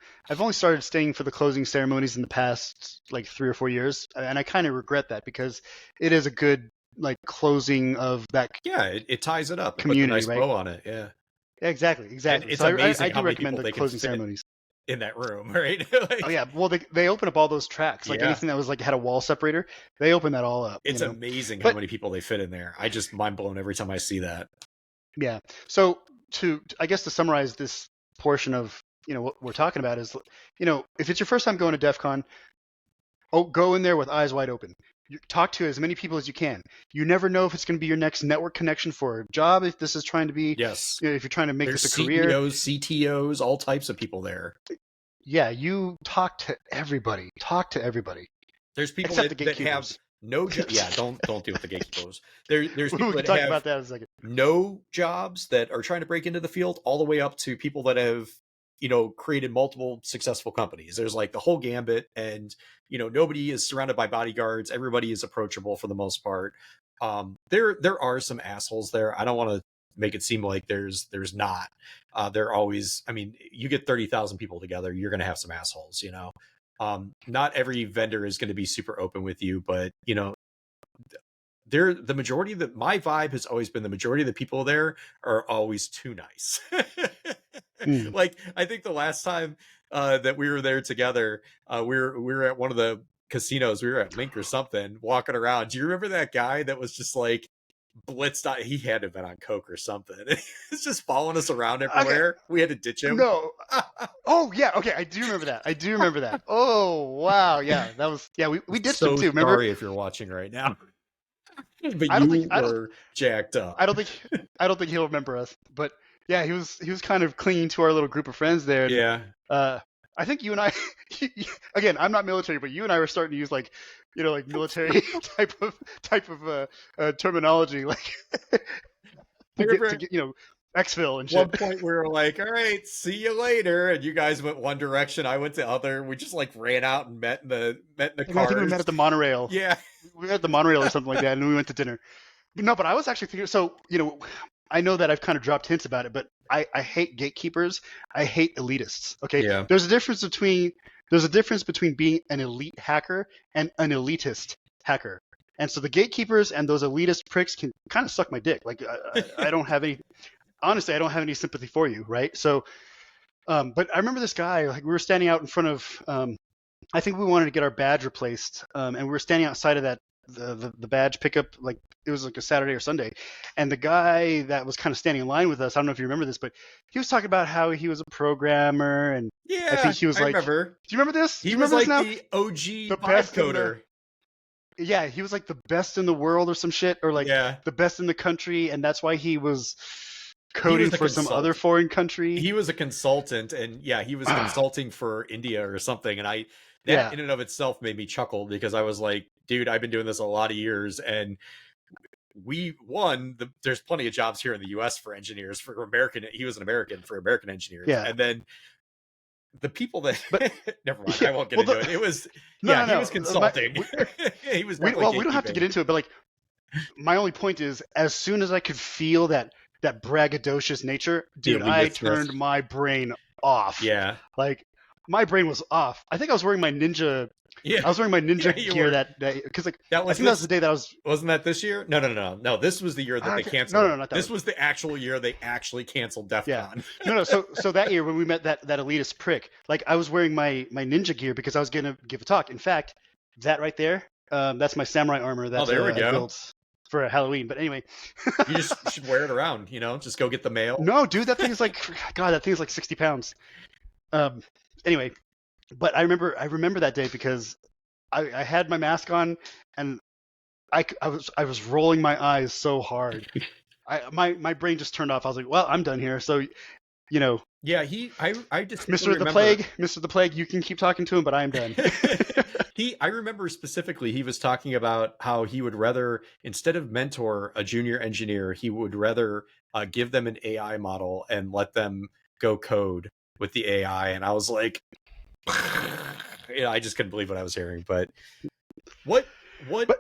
Speaker 2: only started staying for the closing ceremonies in the past like 3 or 4 years, and I kind of regret that, because it is a good like closing of that.
Speaker 1: Yeah, it ties it up.
Speaker 2: Community,
Speaker 1: it puts a nice bow on it. Yeah.
Speaker 2: Exactly.
Speaker 1: And it's amazing
Speaker 2: I do
Speaker 1: how many
Speaker 2: recommend
Speaker 1: people
Speaker 2: the closing ceremonies
Speaker 1: in that room, right?
Speaker 2: Oh yeah, well they open up all those tracks, like anything that was like had a wall separator, they open that all up.
Speaker 1: It's amazing how many people they fit in there. I just mind blown every time I see that.
Speaker 2: Yeah. So I guess to summarize this portion of what we're talking about is, if it's your first time going to DEF CON, go in there with eyes wide open. You talk to as many people as you can. You never know if it's going to be your next network connection for a job. If this is trying to be,
Speaker 1: yes,
Speaker 2: if you're trying to make
Speaker 1: There's
Speaker 2: this a career,
Speaker 1: CTOs, all types of people there.
Speaker 2: Yeah, you talk to everybody.
Speaker 1: There's people that have no job. Yeah, don't deal with the gatekeepers. There's people that have
Speaker 2: about that in a second.
Speaker 1: No jobs that are trying to break into the field, all the way up to people that have created multiple successful companies. There's like the whole gambit, and nobody is surrounded by bodyguards. Everybody is approachable for the most part. There are some assholes there. I don't want to make it seem like there's not. There always. I mean, you get 30,000 people together, you're going to have some assholes. Not every vendor is going to be super open with you, but they're the majority. My vibe has always been the majority of the people there are always too nice. Like, I think the last time that we were there together, we were at one of the casinos. We were at Link or something, walking around. Do you remember that guy that was just like blitzed out? He had to have been on coke or something. He's just following us around everywhere. Okay. We had to ditch him.
Speaker 2: No. Oh yeah. Okay, I do remember that. Oh wow. Yeah, that was. Yeah, we ditched him too. Remember?
Speaker 1: Sorry if you're watching right now. But you were jacked up.
Speaker 2: I don't think he'll remember us. But yeah, he was kind of clinging to our little group of friends there. And,
Speaker 1: yeah.
Speaker 2: I think you and I, again, I'm not military, but you and I were starting to use like military type of terminology, like to get, exfil and shit.
Speaker 1: One point we were like, all right, see you later, and you guys went one direction, I went the other. We just like ran out and met in the car.
Speaker 2: I think we met at the monorail.
Speaker 1: Yeah,
Speaker 2: we met at the monorail or something like that, and we went to dinner. No, but I was actually thinking. So I know that I've kind of dropped hints about it, but I hate gatekeepers. I hate elitists. Okay,
Speaker 1: yeah.
Speaker 2: There's a difference between being an elite hacker and an elitist hacker. And so the gatekeepers and those elitist pricks can kind of suck my dick. Like I don't have any. Honestly, I don't have any sympathy for you, right? So, but I remember this guy, like we were standing out in front of, I think we wanted to get our badge replaced, and we were standing outside of that, the badge pickup, like it was like a Saturday or Sunday, and the guy that was kind of standing in line with us, I don't know if you remember this, but he was talking about how he was a programmer, and
Speaker 1: yeah,
Speaker 2: I think he was like,
Speaker 1: remember.
Speaker 2: Do you remember this?
Speaker 1: He was like the OG vibe coder.
Speaker 2: Yeah, he was like the best in the world or some shit, or like the best in the country, and that's why he was coding for some other foreign country.
Speaker 1: He was a consultant, and yeah, he was consulting for India or something. And that in and of itself made me chuckle, because I was like, dude, I've been doing this a lot of years, and there's plenty of jobs here in the US for engineers, for American. He was an American for American engineers.
Speaker 2: Yeah.
Speaker 1: And then the people that never mind, I won't get into it. It was he was consulting. He was
Speaker 2: we don't have to get into it, but like, my only point is, as soon as I could feel that braggadocious nature, dude, I turned my brain off.
Speaker 1: Yeah.
Speaker 2: Like, my brain was off. I think I was wearing my ninja. Yeah. I was wearing my ninja gear that day, because like, I think that was the day that I was.
Speaker 1: Wasn't that this year? No. This was the year that they canceled.
Speaker 2: No, not that.
Speaker 1: This was the actual year they actually canceled DEF CON.
Speaker 2: Yeah. No. So that year when we met that elitist prick, like, I was wearing my ninja gear because I was gonna give a talk. In fact, that right there, that's my samurai armor. That's
Speaker 1: there we go.
Speaker 2: I built for Halloween. But anyway,
Speaker 1: you just should wear it around. Just go get the mail.
Speaker 2: No, dude, that thing is like, God, that thing is like 60 pounds. Anyway, but I remember that day because I had my mask on, and I was rolling my eyes so hard. My brain just turned off. I was like, well, I'm done here. So, Yeah,
Speaker 1: I just
Speaker 2: Mr. the Plague, you can keep talking to him, but I am done.
Speaker 1: I remember specifically he was talking about how he would rather, instead of mentor a junior engineer, he would rather give them an AI model and let them go code with the AI. And I was like, I just couldn't believe what I was hearing. But what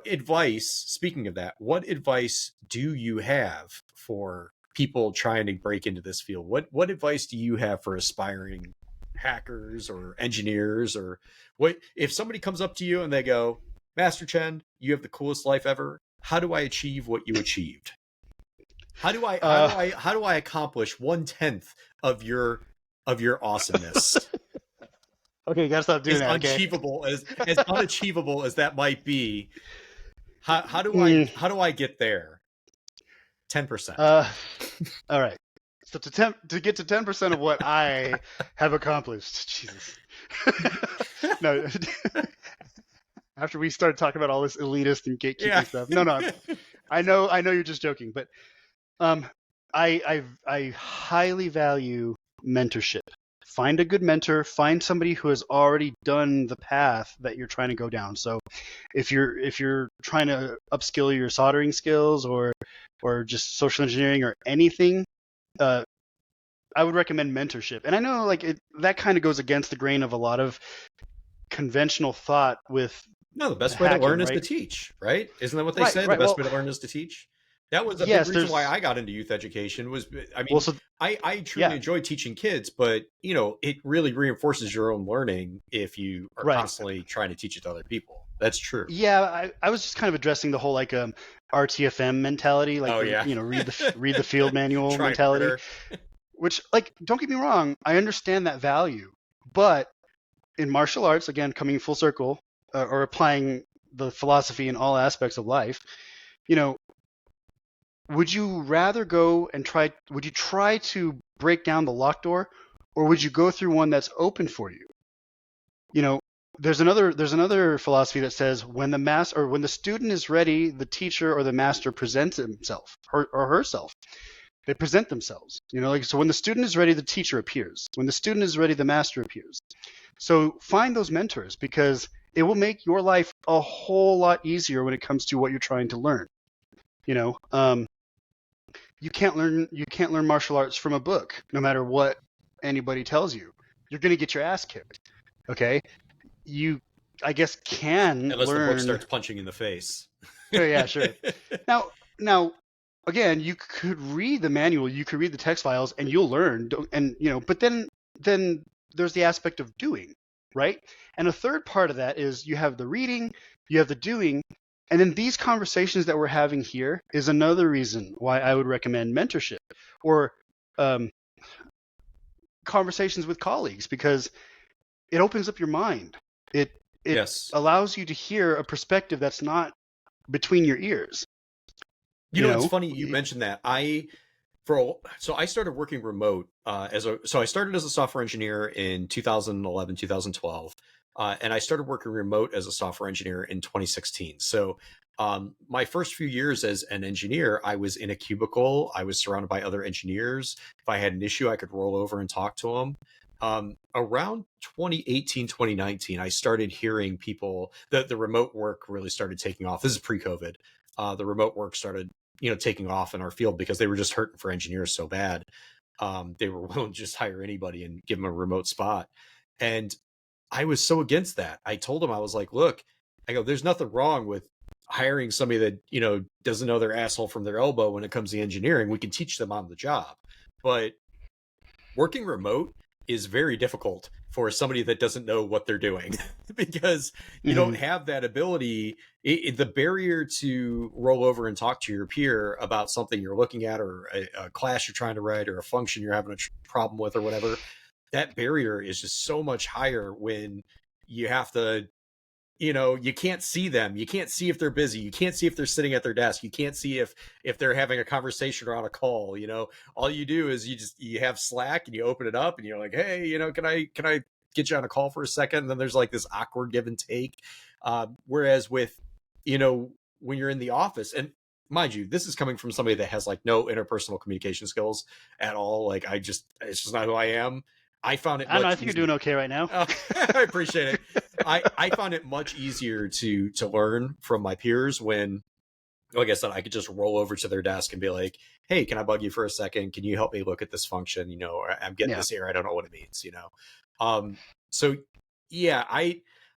Speaker 1: advice, speaking of that, what advice do you have for people trying to break into this field? What advice do you have for aspiring hackers or engineers? Or what if somebody comes up to you and they go, Master Chen, you have the coolest life ever. How do I achieve what you achieved? How do I accomplish 1/10 of your awesomeness?
Speaker 2: Okay, you gotta stop doing that.
Speaker 1: Unachievable as unachievable as that might be. How do I get there? 10%.
Speaker 2: All right. So to get to 10% of what I have accomplished, Jesus. No. After we started talking about all this elitist and gatekeeping stuff, no. I know you're just joking, but I highly value mentorship. Find a good mentor. Find somebody who has already done the path that you're trying to go down. So, if you're trying to upskill your soldering skills or just social engineering or anything, I would recommend mentorship. And I know that kind of goes against the grain of a lot of conventional thought with.
Speaker 1: No, the best way to learn is to teach, right? Isn't that what they say? The best way to learn is to teach. That was a big reason why I got into youth education. I truly enjoy teaching kids, but it really reinforces your own learning if you are constantly trying to teach it to other people. That's true.
Speaker 2: Yeah, I was just kind of addressing the whole RTFM mentality, read the field manual mentality. Which, don't get me wrong, I understand that value, but in martial arts, again, coming full circle, or applying the philosophy in all aspects of life, would you rather go and would you try to break down the locked door, or would you go through one that's open for you? There's another philosophy that says when the student is ready, the teacher or the master presents himself or herself. They present themselves. So when the student is ready, the teacher appears. When the student is ready, the master appears. So find those mentors, because it will make your life a whole lot easier when it comes to what you're trying to learn. You can't learn martial arts from a book, no matter what anybody tells you. You're going to get your ass kicked. Okay? You, I guess, can
Speaker 1: unless
Speaker 2: learn.
Speaker 1: the book starts punching in the face.
Speaker 2: Oh, yeah, sure. Now, again, you could read the manual, you could read the text files, and you'll learn. But then there's the aspect of doing, right? And a third part of that is you have the reading, you have the doing. And then these conversations that we're having here is another reason why I would recommend mentorship or conversations with colleagues, because it opens up your mind. It allows you to hear a perspective that's not between your ears.
Speaker 1: It's funny you mentioned that. I started working remote I started as a software engineer in 2011, 2012. And I started working remote as a software engineer in 2016. So My first few years as an engineer, I was in a cubicle. I was surrounded by other engineers. If I had an issue, I could roll over and talk to them. Around 2018, 2019, I started hearing people that the remote work really started taking off. This is pre-COVID. The remote work started, taking off in our field because they were just hurting for engineers so bad. They were willing to just hire anybody and give them a remote spot. And I was so against that. I told them, I was like, look, I go, there's nothing wrong with hiring somebody that, doesn't know their asshole from their elbow when it comes to engineering. We can teach them on the job. But working remote is very difficult for somebody that doesn't know what they're doing because you don't have that ability. The barrier to roll over and talk to your peer about something you're looking at, or a class you're trying to write, or a function you're having a problem with, or whatever, that barrier is just so much higher when you have to, you can't see them. You can't see if they're busy. You can't see if they're sitting at their desk. You can't see if they're having a conversation or on a call. All you do is you have Slack and you open it up and you're like, hey, can I get you on a call for a second? And then there's like this awkward give and take. Whereas with, when you're in the office, and mind you, this is coming from somebody that has like no interpersonal communication skills at all. Like it's just not who I am. I found it.
Speaker 2: I don't know. I think you're doing okay right now.
Speaker 1: I appreciate it. I found it much easier to learn from my peers when, like I said, I could just roll over to their desk and be like, hey, can I bug you for a second? Can you help me look at this function? I'm getting this here. I don't know what it means, So yeah,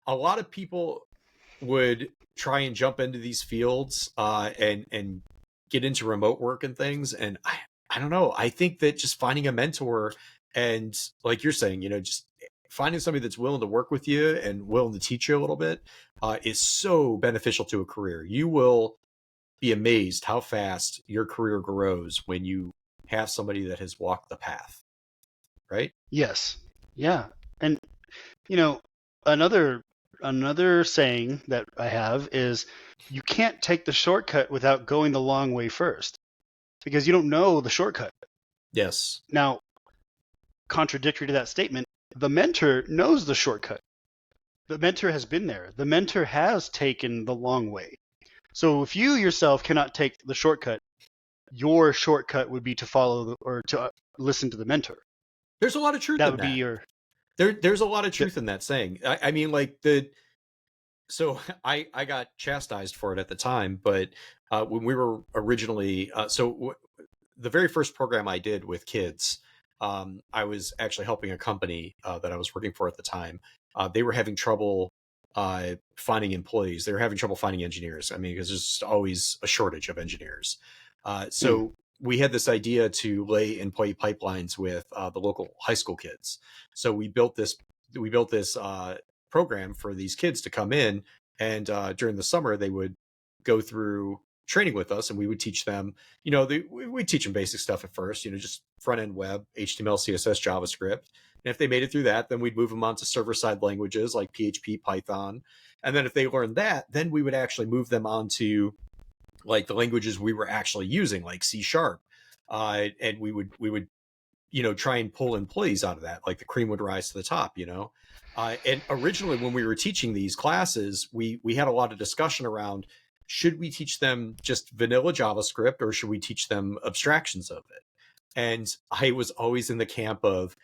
Speaker 1: a lot of people would try and jump into these fields and get into remote work and things. And I don't know. I think that just finding a mentor and, like you're saying, just finding somebody that's willing to work with you and willing to teach you a little bit is so beneficial to a career. You will be amazed how fast your career grows when you have somebody that has walked the path, right?
Speaker 2: Yes. Yeah. And, another saying that I have is you can't take the shortcut without going the long way first, because you don't know the shortcut.
Speaker 1: Yes.
Speaker 2: Now, contradictory to that statement, the mentor knows the shortcut. The mentor has been there. The mentor has taken the long way. So if you yourself cannot take the shortcut, your shortcut would be to follow or to listen to the mentor.
Speaker 1: There's a lot of truth in that. That would be your... There's a lot of truth in that saying. I mean, like so I got chastised for it at the time, but when we were originally, the very first program I did with kids, I was actually helping a company that I was working for at the time. They were having trouble finding employees. They were having trouble finding engineers. I mean, because there's always a shortage of engineers. We had this idea to lay employee pipelines with the local high school kids. So we built this program for these kids to come in, and during the summer they would go through training with us, and we would teach them, we'd teach them basic stuff at first, just front end web, HTML, CSS, JavaScript. And if they made it through that, then we'd move them on to server side languages like PHP, Python. And then if they learned that, then we would actually move them on to like the languages we were actually using, like C#. And we would, try and pull employees out of that, like the cream would rise to the top, and originally when we were teaching these classes, we had a lot of discussion around, should we teach them just vanilla JavaScript or should we teach them abstractions of it? And I was always in the camp of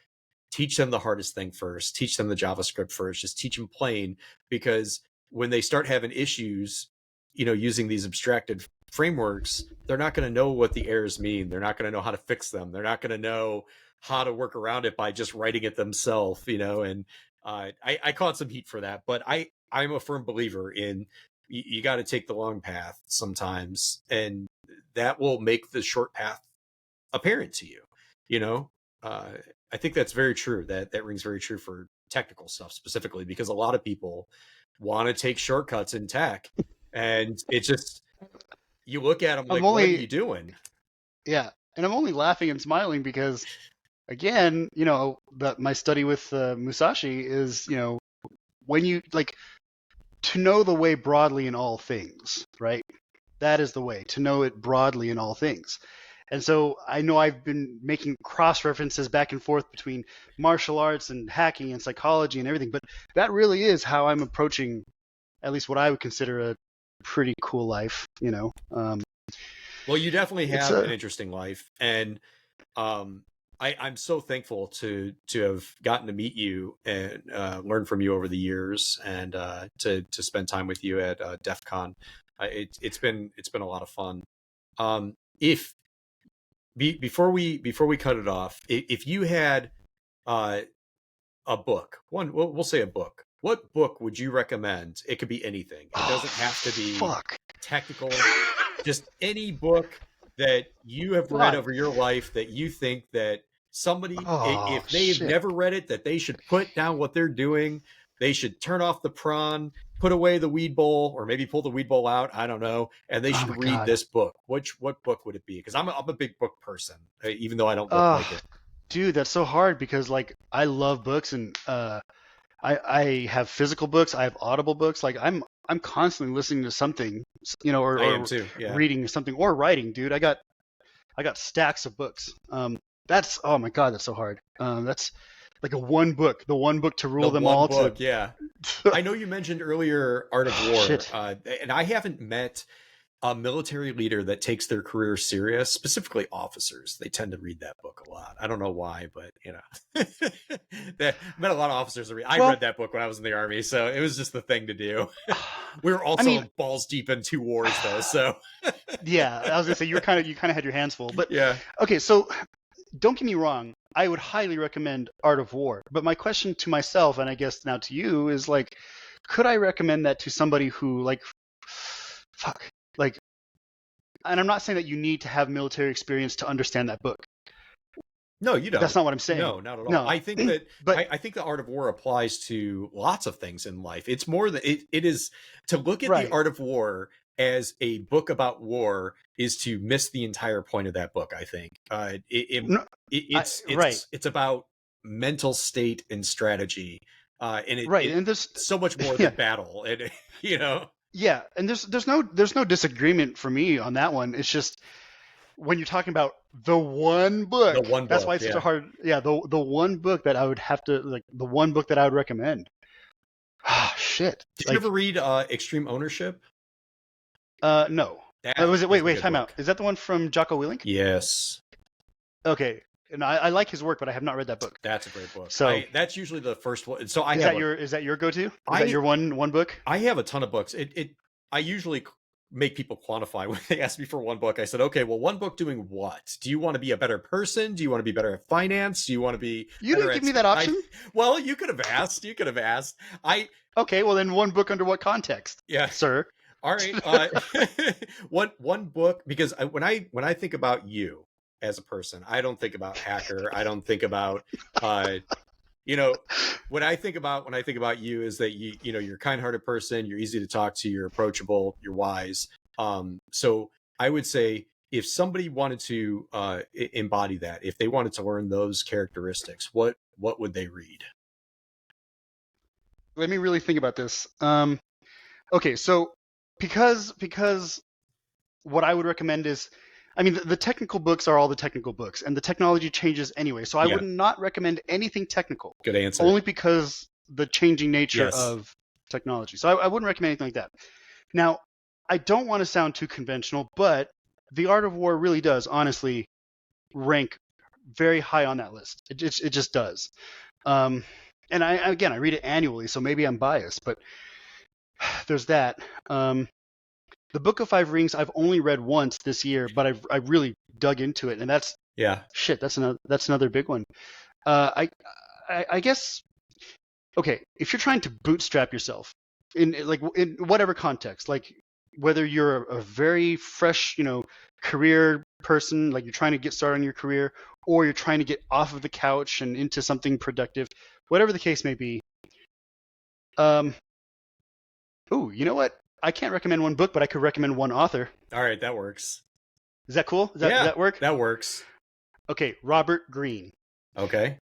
Speaker 1: teach them the hardest thing first, teach them the JavaScript first, just teach them plain, because when they start having issues, using these abstracted frameworks, they're not going to know what the errors mean. They're not going to know how to fix them. They're not going to know how to work around it by just writing it themselves, and I caught some heat for that, but I'm a firm believer in you got to take the long path sometimes, and that will make the short path apparent to you. I think that's very true. That rings very true for technical stuff specifically, because a lot of people want to take shortcuts in tech, and it just, you look at them like, what are you doing?
Speaker 2: Yeah, and I'm only laughing and smiling because, again, my study with Musashi is, when you to know the way broadly in all things, right? That is the way, to know it broadly in all things. And so I know I've been making cross references back and forth between martial arts and hacking and psychology and everything, but that really is how I'm approaching at least what I would consider pretty cool life, you know.
Speaker 1: Well, you definitely
Speaker 2: It's
Speaker 1: have an
Speaker 2: a
Speaker 1: interesting life, and um, I'm so thankful to have gotten to meet you and learn from you over the years, and to spend time with you at DEF CON. It's been a lot of fun. If before we cut it off, if you had uh, a book, we'll say a book. What book would you recommend? It could be anything. It
Speaker 2: oh
Speaker 1: doesn't have to be
Speaker 2: fuck.
Speaker 1: technical. Just any book that you have read
Speaker 2: Fuck.
Speaker 1: over your life that you think that somebody,
Speaker 2: Oh
Speaker 1: if they've
Speaker 2: shit.
Speaker 1: never read it, that they should put down what they're doing. They should turn off the prawn, put away the weed bowl, or maybe pull the weed bowl out. I don't know. And they
Speaker 2: Oh
Speaker 1: should
Speaker 2: my
Speaker 1: read
Speaker 2: god.
Speaker 1: this book. What book would it be? Because I'm a big book person, even though I don't look
Speaker 2: Oh,
Speaker 1: like it.
Speaker 2: dude, that's so hard because like I love books and I have physical books, I have audible books. Like I'm constantly listening to something, you know,
Speaker 1: I am
Speaker 2: or
Speaker 1: too. Yeah.
Speaker 2: reading something or writing, dude. I got stacks of books. That's oh my god, that's so hard. That's like the one book to
Speaker 1: The
Speaker 2: rule them
Speaker 1: one
Speaker 2: all to.
Speaker 1: book. Yeah. I know you mentioned earlier Art of War,
Speaker 2: Shit.
Speaker 1: and I haven't met a military leader that takes their career serious, specifically officers. They tend to read that book a lot. I don't know why, but you know, I met a lot of officers. I
Speaker 2: Well,
Speaker 1: read that book when I was in the army, so it was just the thing to do. We were
Speaker 2: I mean,
Speaker 1: also balls deep in 2 wars, though. So
Speaker 2: yeah, I was gonna say you kind of had your hands full. But
Speaker 1: yeah,
Speaker 2: okay, so don't get me wrong. I would highly recommend Art of War. But my question to myself, and I guess now to you, is like, could I recommend that to somebody who like, fuck, like, and I'm not saying that you need to have military experience to understand that book.
Speaker 1: no, you don't.
Speaker 2: That's not what I'm saying.
Speaker 1: No, not at all.
Speaker 2: No,
Speaker 1: I think that
Speaker 2: but
Speaker 1: I think the art of war applies to lots of things in life. It's more than it is to look at the
Speaker 2: right.
Speaker 1: art of war as a book about war is to miss the entire point of that book. I think
Speaker 2: No, right,
Speaker 1: it's about mental state and strategy, and
Speaker 2: right,
Speaker 1: it
Speaker 2: and there's
Speaker 1: so much more
Speaker 2: yeah,
Speaker 1: than battle. And you know,
Speaker 2: yeah, and there's no disagreement for me on that one. It's just when you're talking about the one
Speaker 1: the
Speaker 2: book,
Speaker 1: one
Speaker 2: that's
Speaker 1: book.
Speaker 2: why it's such a
Speaker 1: Yeah.
Speaker 2: hard. Yeah, the one book that I would have to like the one book that I would recommend. Ah, shit.
Speaker 1: Did you
Speaker 2: Like,
Speaker 1: ever read Extreme Ownership?
Speaker 2: no.
Speaker 1: That
Speaker 2: Was it?
Speaker 1: is
Speaker 2: Wait,
Speaker 1: a
Speaker 2: wait,
Speaker 1: good
Speaker 2: time out.
Speaker 1: book.
Speaker 2: Is that the one from Jocko Willink?
Speaker 1: Yes.
Speaker 2: Okay, and I like his work, but I have not read that book.
Speaker 1: That's a great book.
Speaker 2: So,
Speaker 1: That's usually the first one. So
Speaker 2: is that your go-to? Is that
Speaker 1: I
Speaker 2: your one book?
Speaker 1: I have a ton of books. I usually make people quantify when they ask me for one book. I said, okay, well, one book doing what? Do you want to be a better person? Do you want to be better at finance? Do you want to be
Speaker 2: You
Speaker 1: better
Speaker 2: didn't
Speaker 1: at
Speaker 2: give me that option.
Speaker 1: well, you could have asked. You could have asked.
Speaker 2: Okay, well then one book under what context,
Speaker 1: Yeah.
Speaker 2: sir?
Speaker 1: All right. One book because when I think about you as a person, I don't think about hacker. I don't think about you know what I think about you is that you're a kind-hearted person, you're easy to talk to, you're approachable, you're wise. So I would say if somebody wanted to embody that, if they wanted to learn those characteristics, what would they read?
Speaker 2: Let me really think about this. Okay, so because what I would recommend is, I mean, the technical books are all the technical books, and the technology changes anyway. So I
Speaker 1: Yeah,
Speaker 2: would not recommend anything technical,
Speaker 1: good answer.
Speaker 2: only because the changing nature
Speaker 1: Yes.
Speaker 2: of technology. So I wouldn't recommend anything like that. Now, I don't want to sound too conventional, but The Art of War really does, honestly, rank very high on that list. It just does. And I read it annually, so maybe I'm biased, but there's that. The Book of Five Rings I've only read once this year, but I really dug into it, and that's
Speaker 1: Yeah.
Speaker 2: shit. That's another big one. I guess okay, if you're trying to bootstrap yourself in whatever context, like whether you're a very fresh, career person, like you're trying to get started on your career, or you're trying to get off of the couch and into something productive, whatever the case may be. Ooh, you know what? I can't recommend one book, but I could recommend one author.
Speaker 1: All right, that works.
Speaker 2: Is that cool? Does
Speaker 1: Yeah,
Speaker 2: that work?
Speaker 1: that works.
Speaker 2: Okay, Robert Greene.
Speaker 1: Okay.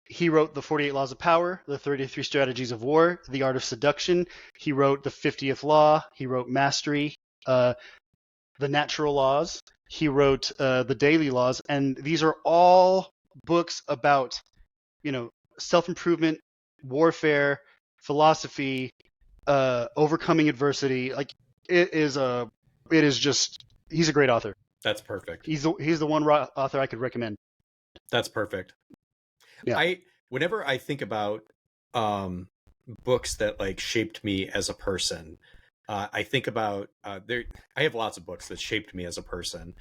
Speaker 2: He wrote The 48 Laws of Power, The 33 Strategies of War, The Art of Seduction. He wrote The 50th Law. He wrote Mastery, The Natural Laws. He wrote The Daily Laws. And these are all books about, self-improvement, warfare, philosophy, overcoming adversity. Like, it is just, he's a great author.
Speaker 1: That's perfect.
Speaker 2: He's the one author I could recommend.
Speaker 1: That's perfect.
Speaker 2: Yeah.
Speaker 1: Whenever I think about books that like shaped me as a person, I think about there. I have lots of books that shaped me as a person,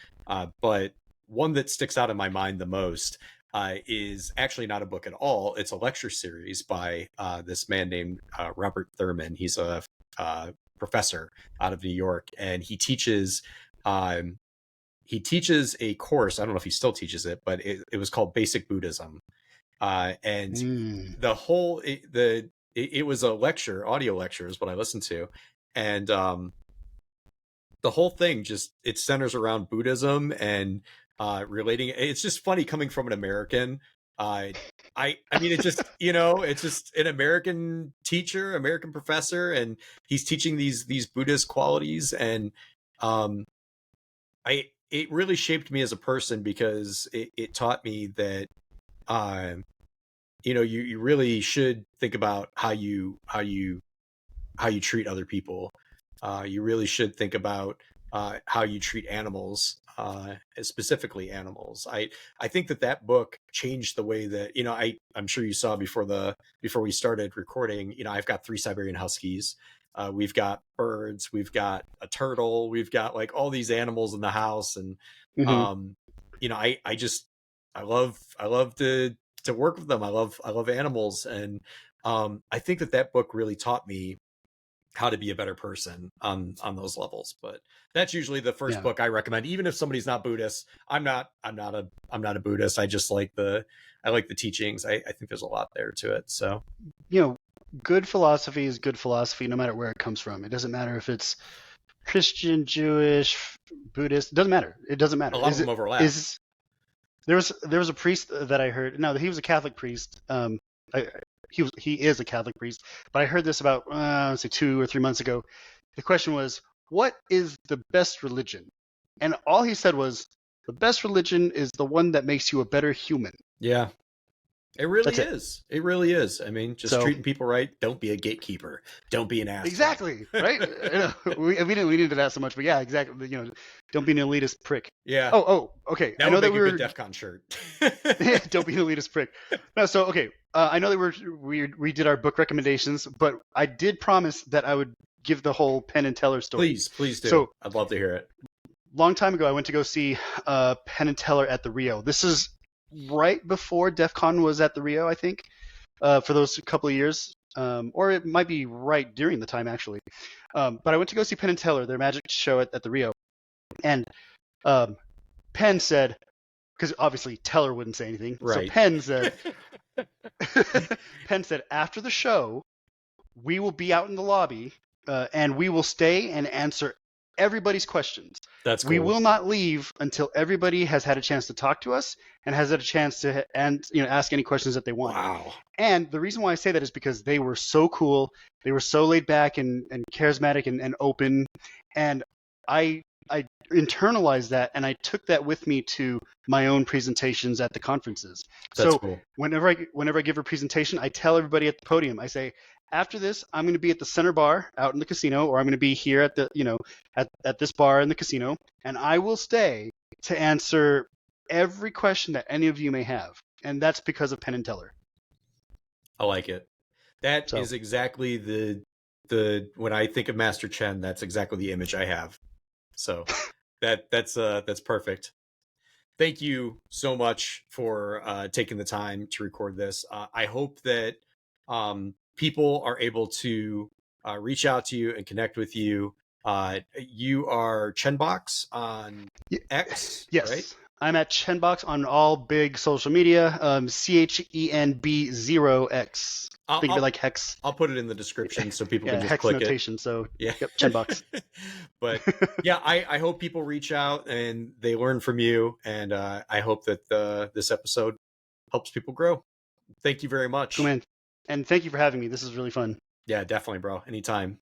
Speaker 1: but one that sticks out in my mind the most is actually not a book at all. It's a lecture series by this man named Robert Thurman. He's a professor out of New York, and he teaches a course. I don't know if he still teaches it, but it was called Basic Buddhism. And the whole it was a lecture, audio lecture is what I listened to, and the whole thing just it centers around Buddhism and relating. It's just funny coming from an American. I mean, it just it's just an American teacher, American professor, and he's teaching these Buddhist qualities, and it really shaped me as a person because it taught me that you really should think about how you treat other people. You really should think about how you treat animals, specifically animals. I think that book changed the way that I'm sure you saw before we started recording. I've got 3 Siberian Huskies. We've got birds. We've got a turtle. We've got like all these animals in the house, and I love to work with them. I love animals, and I think that book really taught me how to be a better person on those levels. But that's usually the first book I recommend, even if somebody's not Buddhist. I'm not a Buddhist. I just like the teachings. I think there's a lot there to it. So
Speaker 2: good philosophy is good philosophy, no matter where it comes from. It doesn't matter if it's Christian, Jewish, Buddhist. It doesn't matter.
Speaker 1: A lot of them overlap.
Speaker 2: There was a priest that I heard. No, he was a Catholic priest. He is a Catholic priest, but I heard this about say 2 or 3 months ago. The question was, what is the best religion? And all he said was, the best religion is the one that makes you a better human.
Speaker 1: Yeah. It really is. It really is. I mean, just treating people right. Don't be a gatekeeper. Don't be an asshole.
Speaker 2: Exactly. Right? We didn't lean into that so much, but yeah, exactly. Don't be an elitist prick.
Speaker 1: Yeah.
Speaker 2: Oh, okay.
Speaker 1: That would make a good DEF CON shirt.
Speaker 2: Don't be an elitist prick. No, so okay. I know that we did our book recommendations, but I did promise that I would give the whole Penn and Teller story.
Speaker 1: Please do.
Speaker 2: So,
Speaker 1: I'd love to hear it.
Speaker 2: Long time ago, I went to go see Penn and Teller at the Rio. This is right before DEF CON was at the Rio, I think, for those couple of years. Or it might be right during the time, actually. But I went to go see Penn and Teller, their magic show at the Rio. And Penn said, because obviously Teller wouldn't say anything.
Speaker 1: Right.
Speaker 2: So Penn said, after the show, we will be out in the lobby and we will stay and answer everybody's questions.
Speaker 1: That's cool.
Speaker 2: We will not leave until everybody has had a chance to talk to us and has had a chance to ask any questions that they want.
Speaker 1: Wow.
Speaker 2: And the reason why I say that is because they were so cool. They were so laid back and charismatic and open. And I internalized that, and I took that with me to my own presentations at the conferences.
Speaker 1: That's
Speaker 2: so
Speaker 1: cool.
Speaker 2: Whenever I give a presentation, I tell everybody at the podium, I say, after this, I'm going to be at the center bar out in the casino, or I'm going to be here at the at this bar in the casino, and I will stay to answer every question that any of you may have. And that's because of Penn and Teller. I
Speaker 1: like it. That is exactly the when I think of Master Chen, that's exactly the image I have. So that's perfect. Thank you so much for taking the time to record this. I hope that people are able to reach out to you and connect with you. You are Chenb0x on X,
Speaker 2: yes.
Speaker 1: Right?
Speaker 2: I'm at Chenb0x on all big social media. Chenb0x. Think of it like hex.
Speaker 1: I'll put it in the description so people can just
Speaker 2: hex
Speaker 1: click
Speaker 2: notation,
Speaker 1: it.
Speaker 2: So
Speaker 1: yeah,
Speaker 2: yep, Chenb0x.
Speaker 1: But yeah, I hope people reach out and they learn from you, and I hope that this episode helps people grow. Thank you very much.
Speaker 2: Cool, man. And thank you for having me. This is really fun.
Speaker 1: Yeah, definitely, bro. Anytime.